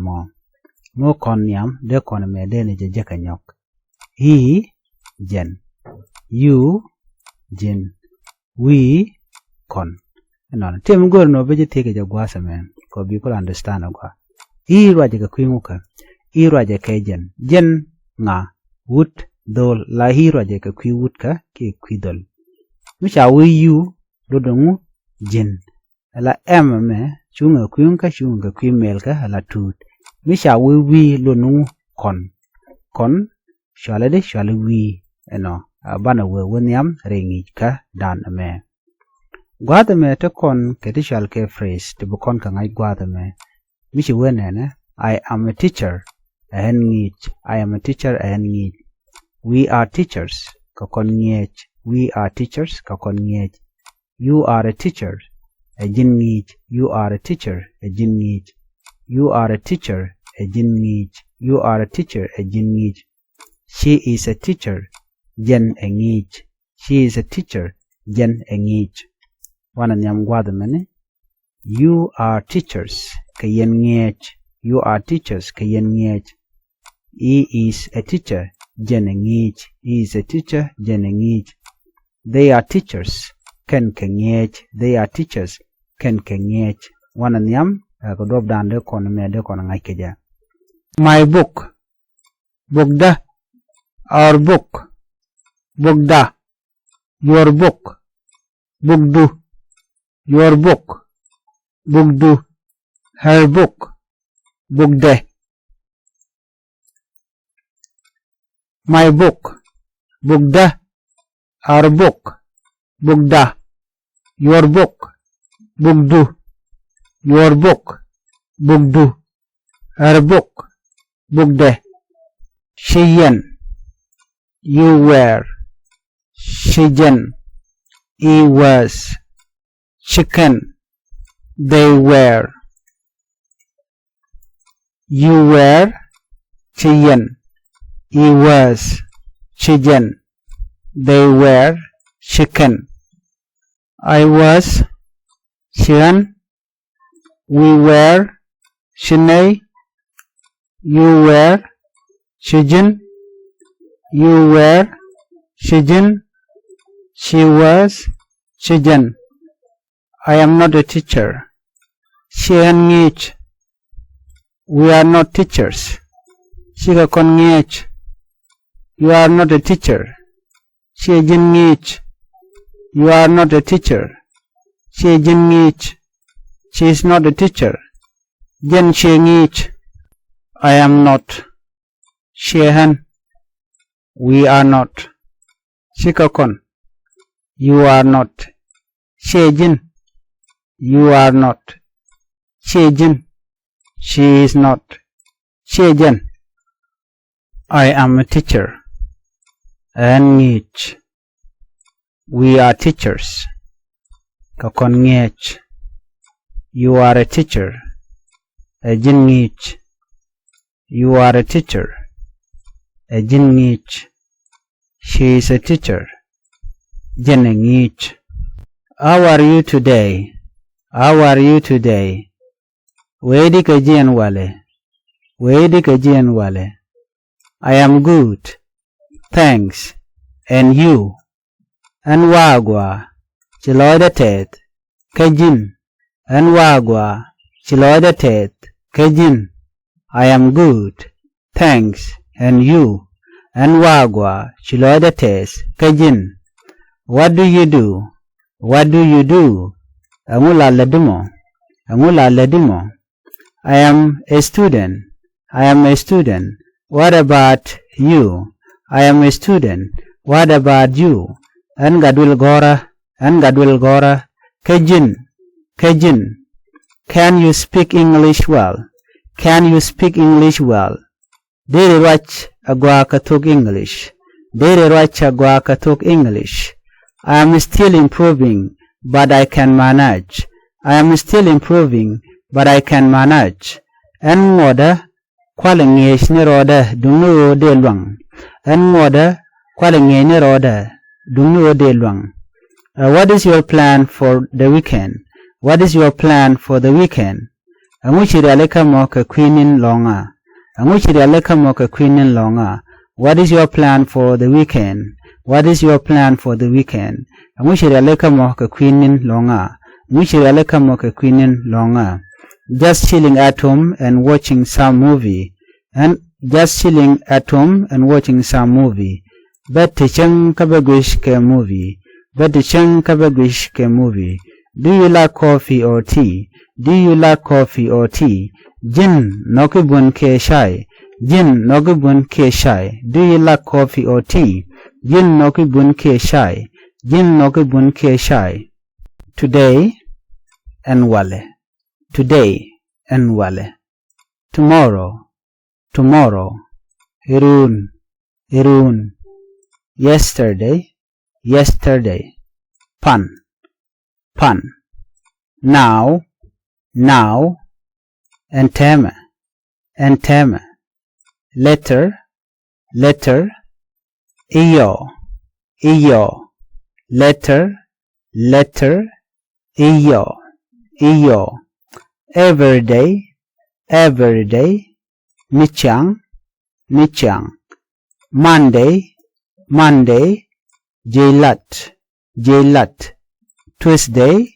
mo kon nyam de kon me de ne je ka nyok he jen you jin we kon non tem gor no beje teke je gwasa men ko bi ko understand agwa he raje ka kwi nguka i raje ka jen nga wood dol la hi raje ka kwi wood ka ki kwi dol mi cha we you do dongu jin ala m me chunga kwi mel ka ala tut mi sha we lo nu kon shale we eno bana we wonyam rengi ka dan me gwada me to kon ke shal ke phrase to kon ka ngai gwada me mi shi wenene I am a teacher and we are teachers ka kon ngech we are teachers ka kon ngech you are a teacher a jin ngich you are a teacher a jin ngich you are a teacher a jin ngich you are a teacher a jin ngich she is a teacher jen a ngich she is a teacher jen a ngich wana nyam gwada mene you are teachers ka yen ngich you are teachers ka yen ngich he is a teacher jen a ngich he is a teacher jen a ngich they are teachers ken ngich they are teachers ken ngich wana nyam ko dob dande kon me de kon ngai keja my book da our book da your book du your book du her book de my book da our book da your book du your book du her book de she yen you were Chicken. He was. Chicken. They were. You were. Chicken. He was. Chicken. They were. Chicken. I was. Chicken. We were. Shinay. You were. Chicken. You were. Chicken. She was. Chicken. I am not a teacher. Chicken ngich. We are not teachers. Chiga kon ngich. You are not a teacher. Chicken ngich. You are not a teacher. Chicken ngich. She is not a teacher. Jen she ngich. I am not. Shehan. We are not. Shikakon. You are not. Shejin. You are not. Shejin. She is not. Shejan. I am a teacher. And ngich. We are teachers. Kakon ngich. You are a teacher. Ajin ngich. You are a teacher. Ajin ngich. She is a teacher. Jen ngich. How are you today? How are you today? Wedi kajian wale. Wedi kajian wale. I am good. Thanks. And you? And wagwa. Chiloida tet. Kajin. And wagwa. Chiloida tet. Kajin. I am good. Thanks. And you? And wagwa. Chiloida tet. Kajin. What do you do? What do you do? Angula ledimo. Angula ledimo. I am a student. I am a student. What about you? I am a student. What about you? And gadwil gora. And gadwil gora. Kajin. Kajin. Can you speak English well? Can you speak English well? Dere rach agwa katuk English. Dere rach agwa katuk English. I am still improving, but I can manage. I am still improving, but I can manage. En ngoda kwalengesh ni roda dungu de luang. En ngoda kwalengesh ni roda dungu de luang. What is your plan for the weekend? What is your plan for the weekend? Anguchiri aleka moka queenin longa. Anguchiri aleka moka queenin longa. What is your plan for the weekend? What is your plan for the weekend? Anguchiri aleka moka queenin longa. Anguchiri aleka moka queenin longa. Just chilling at home and watching some movie. And just chilling at home and watching some movie. Bet chang kabagwish ke movie. Bet chang kabagwish ke movie. Do you like coffee or tea? Do you like coffee or tea? Jin nokibun ke shai. Jin nokibun ke shai. Do you like coffee or tea? Jin nokibun ke shai. Jin nokibun ke shai. Today and wale. Today and wale. Tomorrow. Tomorrow. Irun. Irun. Yesterday. Yesterday. Pan. Pan. Now. Now. Antema. Antema. Letter. Letter. Iyo. Iyo. Letter. Letter. Iyo. Iyo. Every day. Every day. Michang. Michang. Monday. Monday. Jailat. Jailat. Tuesday.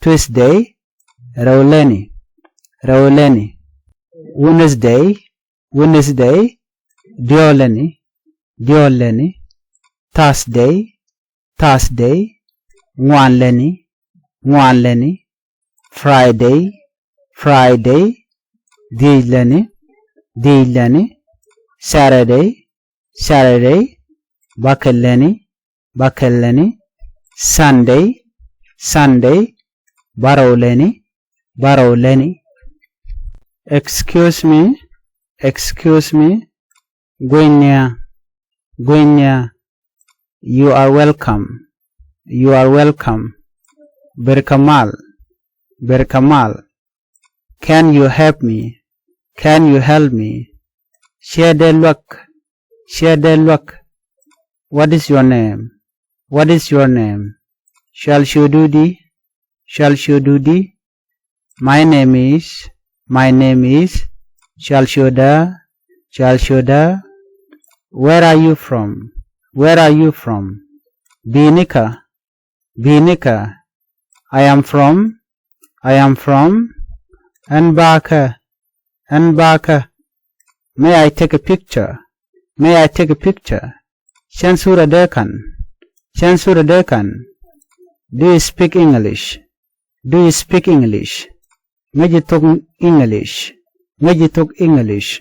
Tuesday. Rauleni. Rauleni. Wednesday. Wednesday. Dioleni. Dioleni. Thursday. Thursday. Ngwanleni. Ngwanleni. Friday. Friday. Dileni. Dileni. Saturday. Saturday. Bakaleni. Bakaleni. Sunday. Sunday. Baroleni. Baroleni. Excuse me. Excuse me. Gwenya. Gwenya. You are welcome. You are welcome. Berkamal. Berkamal. Can you help me? Can you help me? Shedelluk. Shedelluk. What is your name? What is your name? Shalshududi. Shalshududi. My name is Shalshuda. Shalshuda. Where are you from? Where are you from? Binika. Binika. I am from Nbaka. Nbaka. May I take a picture? May I take a picture? Shansura Dekan. Shansura Dekan. Do you speak English? Do you speak English? Meji talk English. Meji talk English.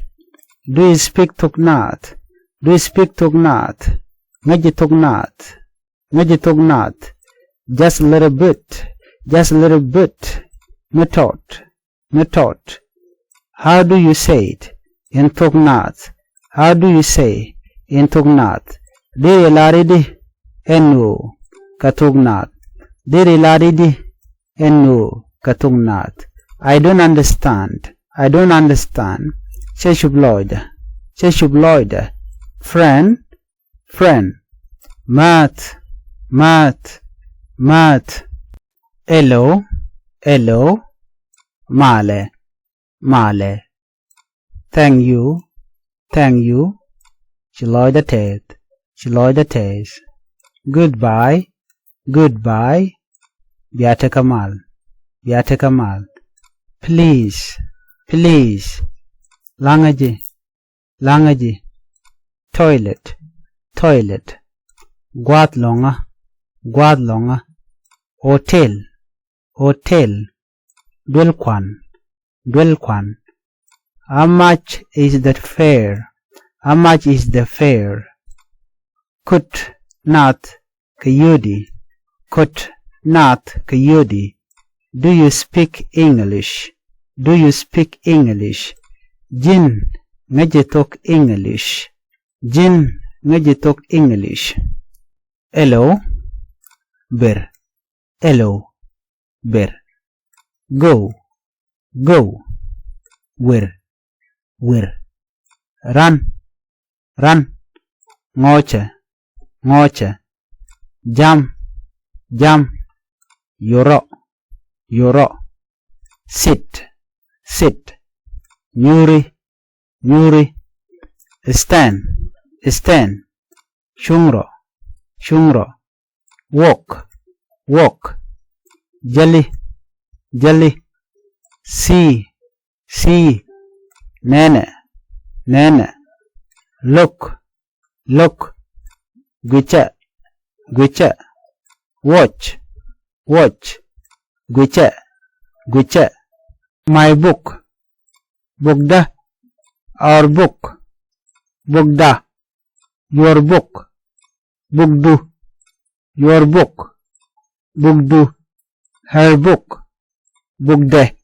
Do you speak Thok Nath? Do you speak Thok Nath? Meji Thok Nath. Meji Thok Nath. Just a little bit. Just a little bit. Method. Method. How do you say it in Thok Nath? How do you say in Thok Nath? Diri laridi enu ka Thok Nath. Diri laridi enu ka Thok Nath. I don't understand. I don't understand. Sheshubloid. Sheshubloid. Friend. Friend. Math. Math. Math. Hello. Hello. Male. Male. Thank you. Thank you. Chiloy the teeth. Chiloy the teeth. Goodbye. Goodbye. Biate Kamal. Biate Kamal. Please. Please. Langaji. Langaji. Toilet. Toilet. Guadlonga. Guadlonga. Hotel. Hotel. Dwelkwan. Dwelkwan. How much is the fare? How much is the fare? Kut Nath Kayudi. Kut Nath Kayudi. Do you speak English? Do you speak English? Jin ngaji talk English. Jin ngaji talk English. Hello. Ber. Hello. Ber. Go. Go. Where. Where. Run. Run. Ngocha. Ngocha. Jump. Jump. Yoro. Yoro. Sit. Sit. Nyuri. Nyuri. Stand. Stand. Shungro. Shungro. Walk. Walk. Jelly. Jelly. See. See. Nene. Nene. Look. Look. Gucha. Gucha. Watch. Watch. Gucha. Gucha. My book. Bugda. Our book. Bugda. Your book. Bugdu. Your book. Bugdu. Her book. Bugde.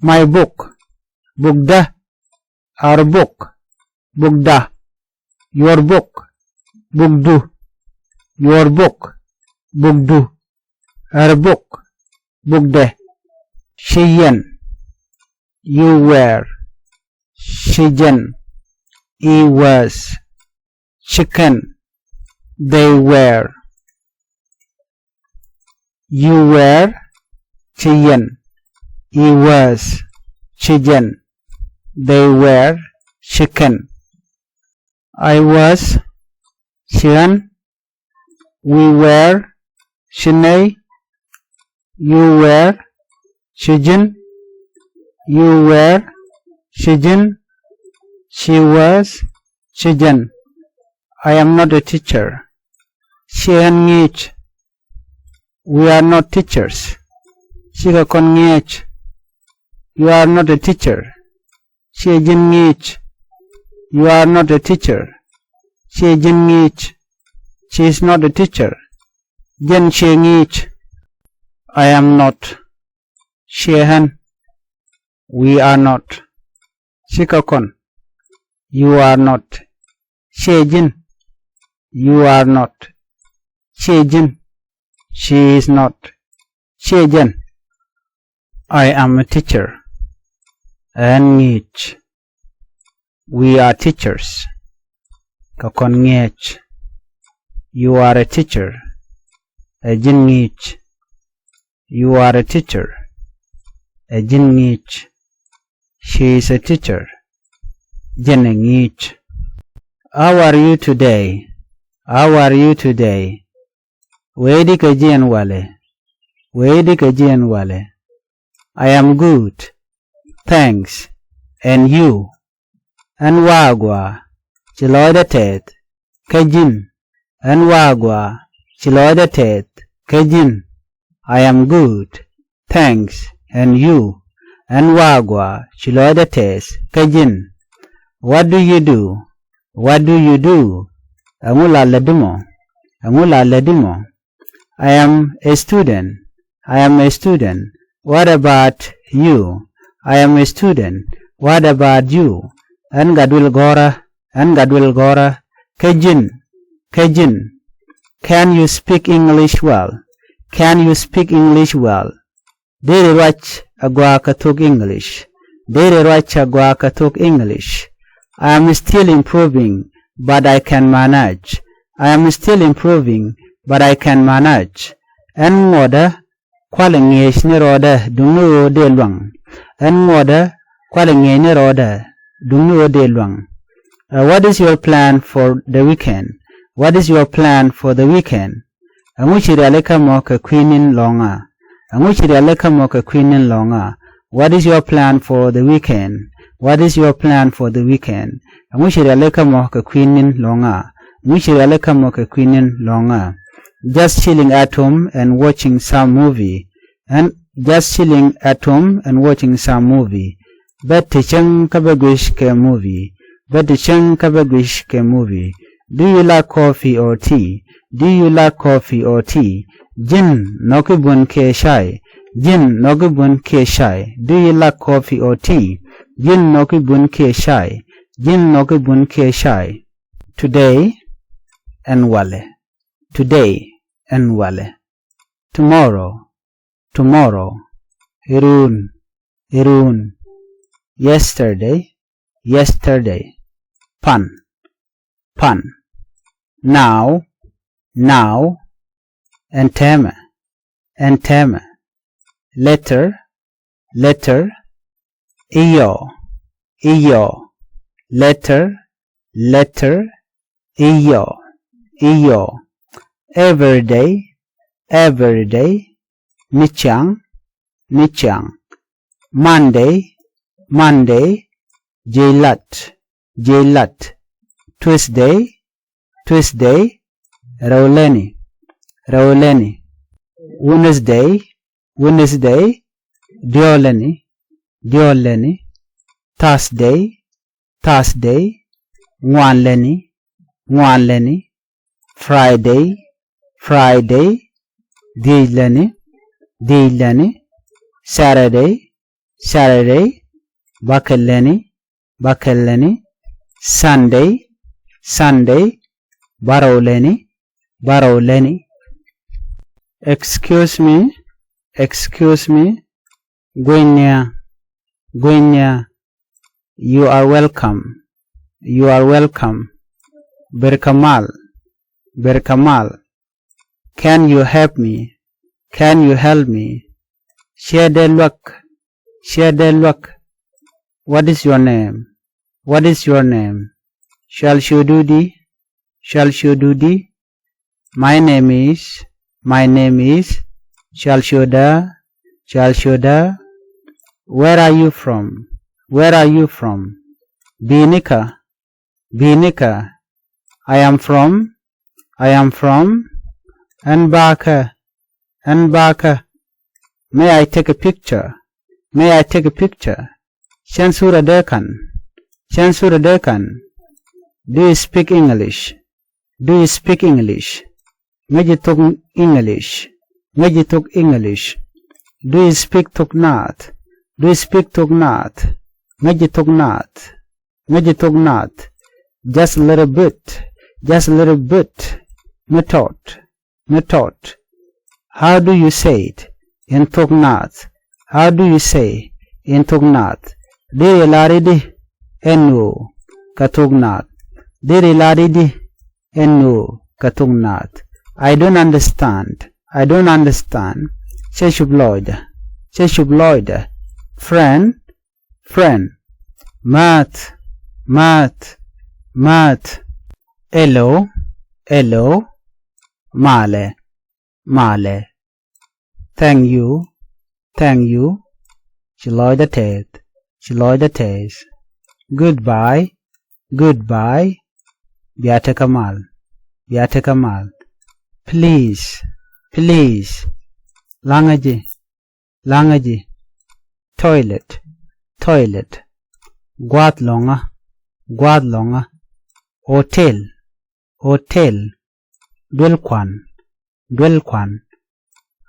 My book. Bugda. Our book. Bugda. Your book. Bugdu. Your book. Bugdu. Her book. Bugde. Shiyan. You were. Shijan. He was. Chicken. They were. You were. Chiyan. He was. Chijan. They were. Chicken. I was. Chian. We were. Chinay. You were. Chijin. You were. Chijin. She was. Chijan. I am not a teacher. Chian ngich. We are not teachers. Chiga kon ngich. You are not a teacher. Chijin ngich. You are not a teacher. Chijin ngich. She is not a teacher. Jen she ngich. I am not. Shehan. We are not. Shikakon. You are not. Chejin. You are not. Chejin. She is not. Chejan. I am a teacher. And ngich. We are teachers. Kakon ngich. You are a teacher. Ajin ngich. You are a teacher. Ajin ngich. She is a teacher. Jen ngich. How are you today? How are you today? Wedi kajian wale. Wedi kajian wale. I am good. Thanks. And you? And wagwa. Chiloida tet. Kajin. And wagwa. Chiloida tet. Kajin. I am good. Thanks. And you? And wagwa. Chiloida tet. Kajin. What do you do? What do you do? Angula ledimo. Angula ledimo. I am a student. I am a student. What about you? I am a student. What about you? And Gadwil Gora. And Gadwil Gora. Kajin. Kajin. Can you speak English well? Can you speak English well? Dere Rach Agwa Katuk English. Dere Rach Agwa Katuk English. I am still improving, but I can manage. I am still improving, but I can manage. En ngoda kwalengesh ni roda dungu ode luang. En ngoda kwalengesh ni roda dungu ode luang. What is your plan for the weekend? What is your plan for the weekend? Anguchiri aleka moka queenin longa. Anguchiri aleka moka queenin longa. What is your plan for the weekend? What is your plan for the weekend? Anguchiri aleka moka queenin longa. Anguchiri aleka moka queenin longa. Just chilling at home and watching some movie. And just chilling at home and watching some movie. Bet chang kabagwish ke movie. Bet chang kabagwish ke movie. Do you like coffee or tea? Do you like coffee or tea? Jin nokibun ke shai. Jin nokibun ke shai. Do you like coffee or tea? Jin nokibun ke shai. Jin nokibun ke shai. Today and wale. Today and wale. Tomorrow. Tomorrow. Irun. Irun. Yesterday. Yesterday. Pan. Pan. Now. Now. Antema. Antema. Letter. Letter. Iyo. Iyo. Letter. Letter. Iyo. Iyo. Every day. Every day. Nichang. Nichang. Monday. Monday. Jailat. Jailat. Tuesday. Tuesday. Rauleni. Rauleni. Wednesday. Wednesday. Dioleni. Dioleni. Thursday. Thursday. Wanleni. Wanleni. Friday. Friday. Dileni. Dileni. Saturday. Saturday. Bakaleni. Bakaleni. Sunday. Sunday. Baroleni. Baroleni. Excuse me. Excuse me. Gwenya. Gwenya. You are welcome. You are welcome. Berkamal. Berkamal. Can you help me? Can you help me? Share the luck. Share the luck. What is your name? What is your name? Shall Shududi? Shall Shududi? My name is Shall Shuda. Shall Shuda. Where are you from? Where are you from? Binika. Binika. I am from Nbaka. Nbaka. May I take a picture? May I take a picture? Shansura Dekan. Shansura Dekan. Do you speak English? Do you speak English? Ngaji talk English. Ngaji talk English. Do you speak Thok Nath? Do you speak Thok Nath? Ngaji Thok Nath. Ngaji Thok Nath. just a little bit, just a little bit. Method, method. How do you say it in Thok Nath? How do you say in Thok Nath? Diri laridi enu ka Thok Nath. Diri laridi enu ka Thok Nath. I don't understand. I don't understand. Sheshub Lloyd. Friend, friend. Math, math, math. Hello, hello. Male, male. Thank you, thank you. Chiloy the taste. Goodbye, goodbye. Biate Kamal. Please, please. Langaji. Toilet. Guad longa. Hotel. Dwelkwan.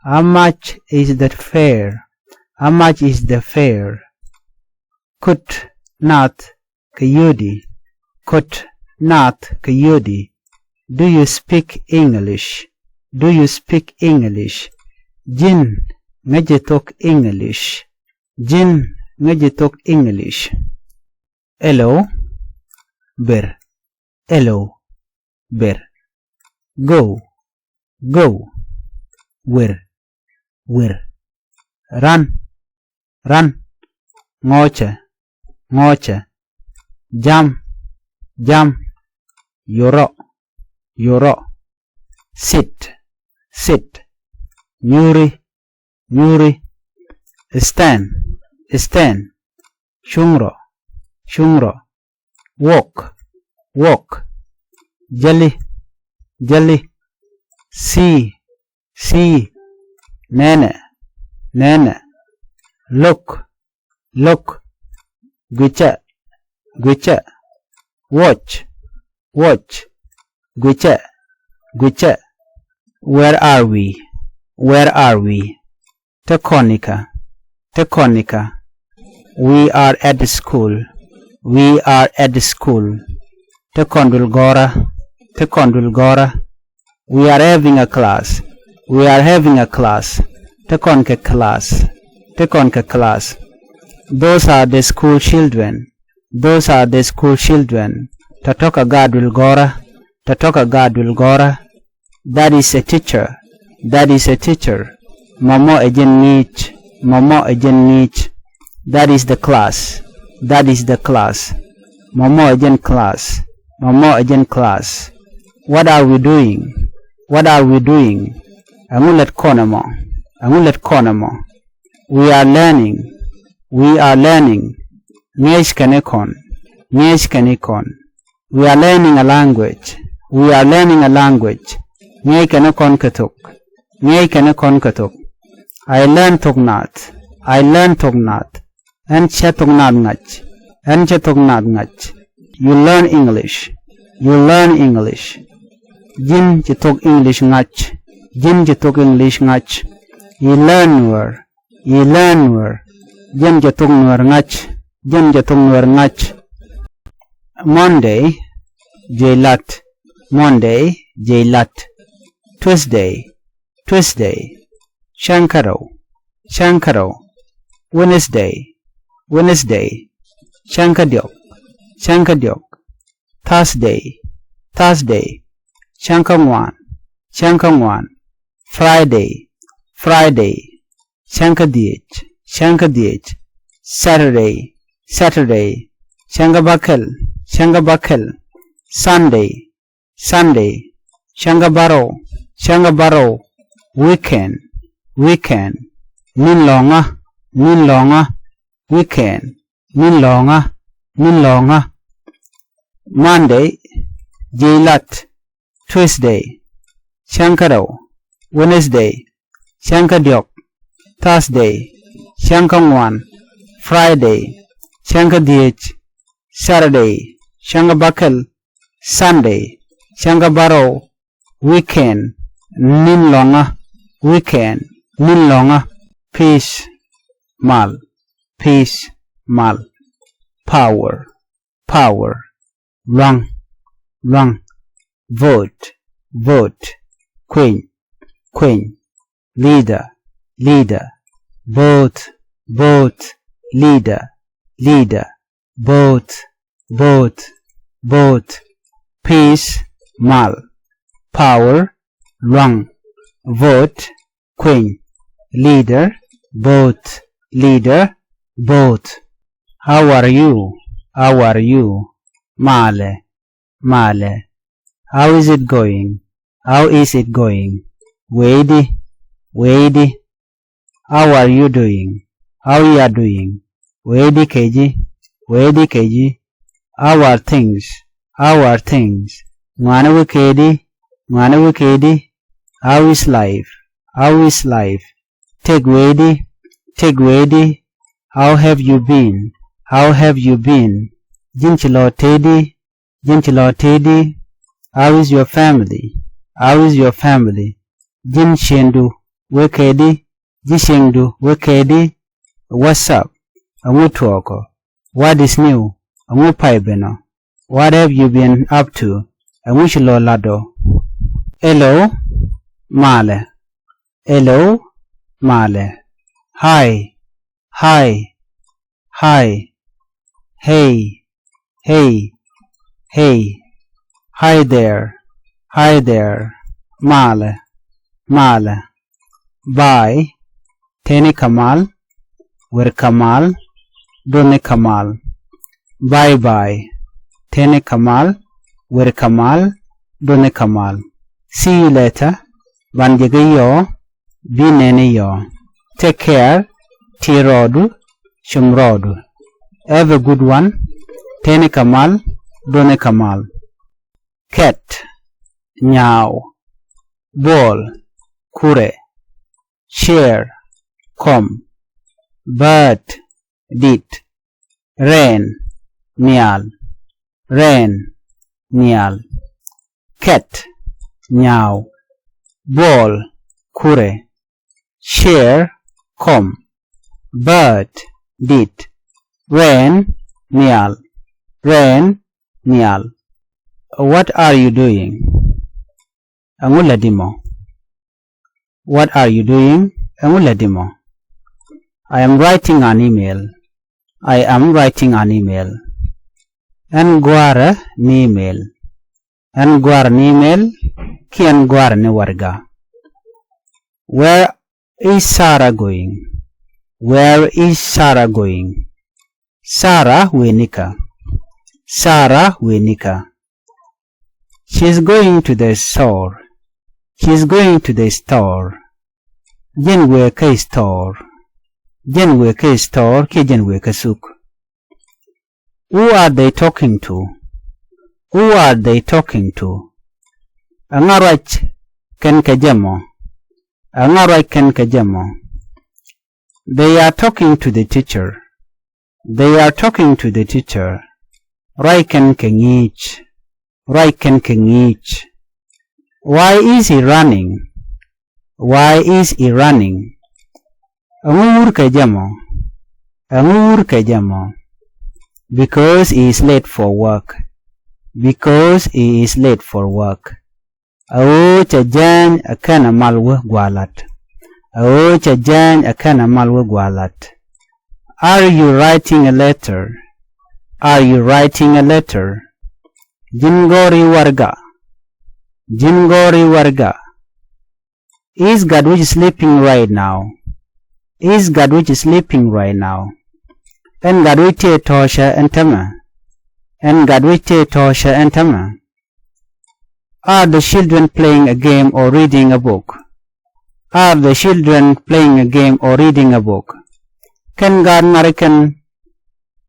How much is the fare? Kut Nath Kayudi. Do you speak English? Jin ngaji talk English. Hello, ber. Go. Where. Run. Ngocha. Jam. Yoro. Sit. Nyuri. Stand. Shungro. Walk. Jelly. See. Nene. Look. Gucha. Watch. Gucha. Where are we? Tekonika. We are at the school. Tekondul Gora. We are having a class. Tekonke class. Those are the school children. Tatoka Gadul Gora. That is a teacher. Momo ejen niche. That is the class. Momo ejen class. What are we doing? Amulet konamo. We are learning. Nyesh kanekon. We are learning a language. Nyei kanekon katok. I learn Thok Nath. Enche Thok Nath ngach. You learn English. Jin jitok English ngach. You learn Nuer. Jin jitok Nuer ngach. Monday, Jailat. Tuesday. Shankaro. Wednesday. Shankadyok. Thursday. Shankangwan. Friday. Shankadiyech. Saturday. Shangabakel. Sunday. Shangabaro. Weekend. Minlonga. Weekend. Minlonga. Monday. Jailat. Tuesday. Shankaro. Wednesday. Shankadyok. Thursday. Shankangwan. Friday. Shankadiyech. Saturday. Shangabakel. Sunday. Shangabaro. Weekend. Minlonga. Peace. Mal. Power. Long. Lwang. Vote, vote. Queen, queen. Leader, leader. Boat, boat. Leader, leader. Boat, boat, boat. Peace, mal. Power, lwang. Vote, queen. Leader, boat, leader, boat. How are you? How are you? Male, male. How is it going? How is it going? Wedi, wedi. How are you doing? How you are doing? Wedi keji, wedi keji. How are things? How are things? Mwana wikedi, mwana wikedi. How is life? How is life? Take wedi, take wedi. How have you been? How have you been? Jinchilo tedi, jinchilo tedi. How is your family? How is your family? Jin shendu wekedi, jishendu wekedi. What's up? Amutuoko. What is new? Amupaibeno. What have you been up to? Amushilo lado. Hello, male. Hello, male. Hi, hi, hi. Hey, hey, hey. Hi there, hi there. Male, male. Bye. Tene kamal, wer kamal, done kamal. Bye bye. Tene kamal, wer kamal, done kamal. See you later. Banjege yo, binene yo. Take care. Tirodu, shumrodu. Have a good one. Tene kamal, done kamal. Cat, nyao. Ball, kure. Share, come. Bird, dit. Rain, nial. Rain, nial. Cat, nyao. Ball, kure. Share, come. Bird, dit. Rain, nial. Rain, nial. What are you doing? Anguladimo. What are you doing? Anguladimo. I am writing an email. I am writing an email. Nguara ni email. Nguara ni email. Ki nguara ni warga. Where is Sarah going? Where is Sarah going? Sarah wenika. Sarah wenika. She is going to the store. She is going to the store. Jenwe ka store. Jenwe ka store ki jenwe ka suk. Who are they talking to? Who are they talking to? Angarach ken kajamo. Angarach ken kajamo. They are talking to the teacher. They are talking to the teacher. Raiken kengich. Raiken kengich. Why is he running? Why is he running? Angur kajamo. Angur kajamo. Because he is late for work. Because he is late for work. Ao chajan akana malwa gwalat. Ao chajan akana malwa gwalat. Are you writing a letter? Are you writing a letter? Jingori warga. Jingori warga. Is Gadwich sleeping right now? Is Gadwich sleeping right now? En Gadwich tosha entama. En Gadwich tosha entama. Are the children playing a game or reading a book? Are the children playing a game or reading a book? Ken God Marican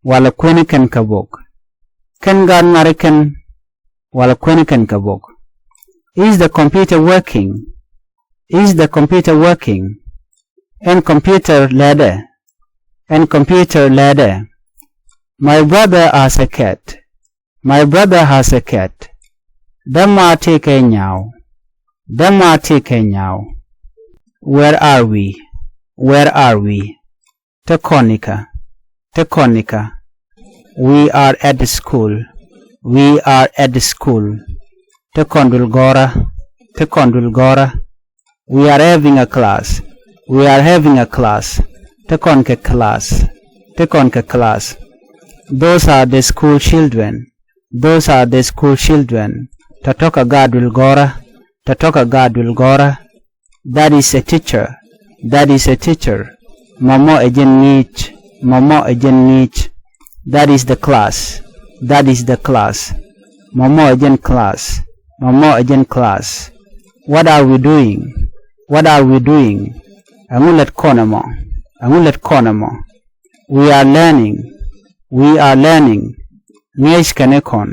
wala kwenikan kabok. Ken God Marican wala kwenikan kabok. Is the computer working? Is the computer working? And computer ladder. And computer ladder. My brother has a cat. My brother has a cat. Damma take now. Damma take now. Where are we? Where are we? Tekonika. Tekonika. We are at the school. We are at the school. Tekondul gora. We are having a class. We are having a class. Tekonke class. Those are the school children. Those are the school children. Tatoka gadul gora. That is a teacher. That is a teacher. Momo ejen nich. That is the class. That is the class. Momo ejen class. What are we doing? What are we doing? Angulet konamo. We are learning. Ngesh kanekon.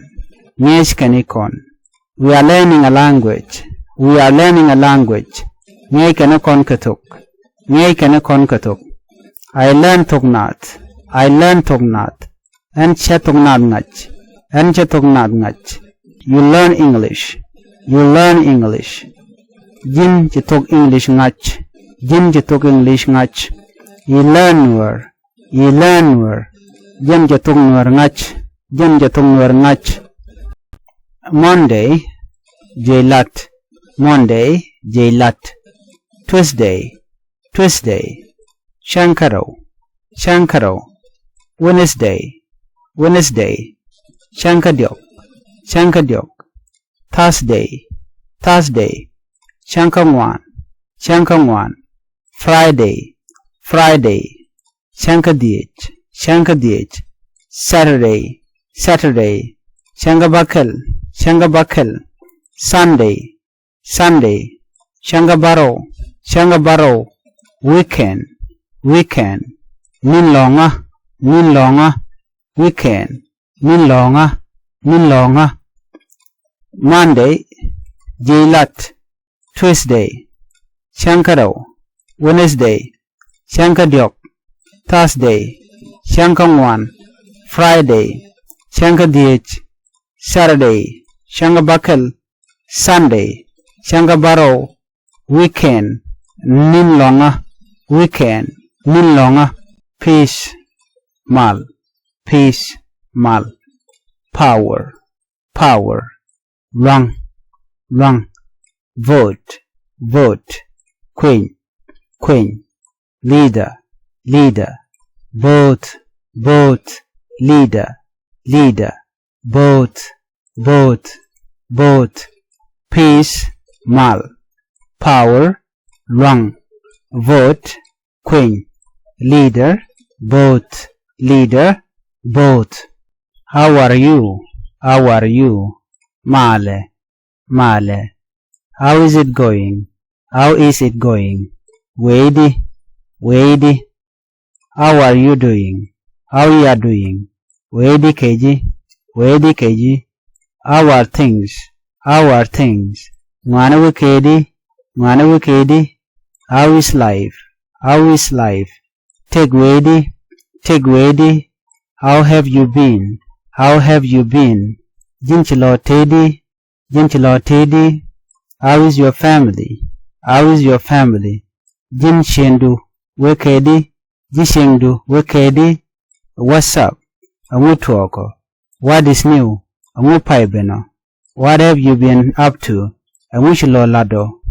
We are learning a language. Ngay kanekon katuk. I learn Thok Nath. And che Thok Nath ngach. You learn English. Jin che Thok English ngach. You learn Nuer. Jin che Thok Nuer ngach. Monday, Jailat. Tuesday. Shankaro. Wednesday. Shankadyok. Thursday. Shankangwan. Friday. Shankadiyech. Saturday. Shangabakel. Sunday. Shangabaro. Weekend. Minlonga. Weekend. Minlonga. Monday. Jailat. Tuesday. Shankaro. Wednesday. Shankadyok. Thursday. Shankangwan. Friday. Shankadiyech. Saturday. Shangabakel. Sunday. Shangabaro. Weekend. Minlonga. Peace. Mal. Power. Wrong. Vote. Queen. Leader. Vote. Leader. Vote. Peace. Mal. Power. Wrong. Vote. Queen. Leader. Vote. How are you? Male. How is it going? Wady. How are you doing? Wady keji. Our things. Mwana wikedi. How is life? Take wady. How have you been? Jinchilo tedi. How is your family? Jinshendu wekedi. What's up? Amutuoko. What is new? Amupaibeno. What have you been up to? Amushilo lado.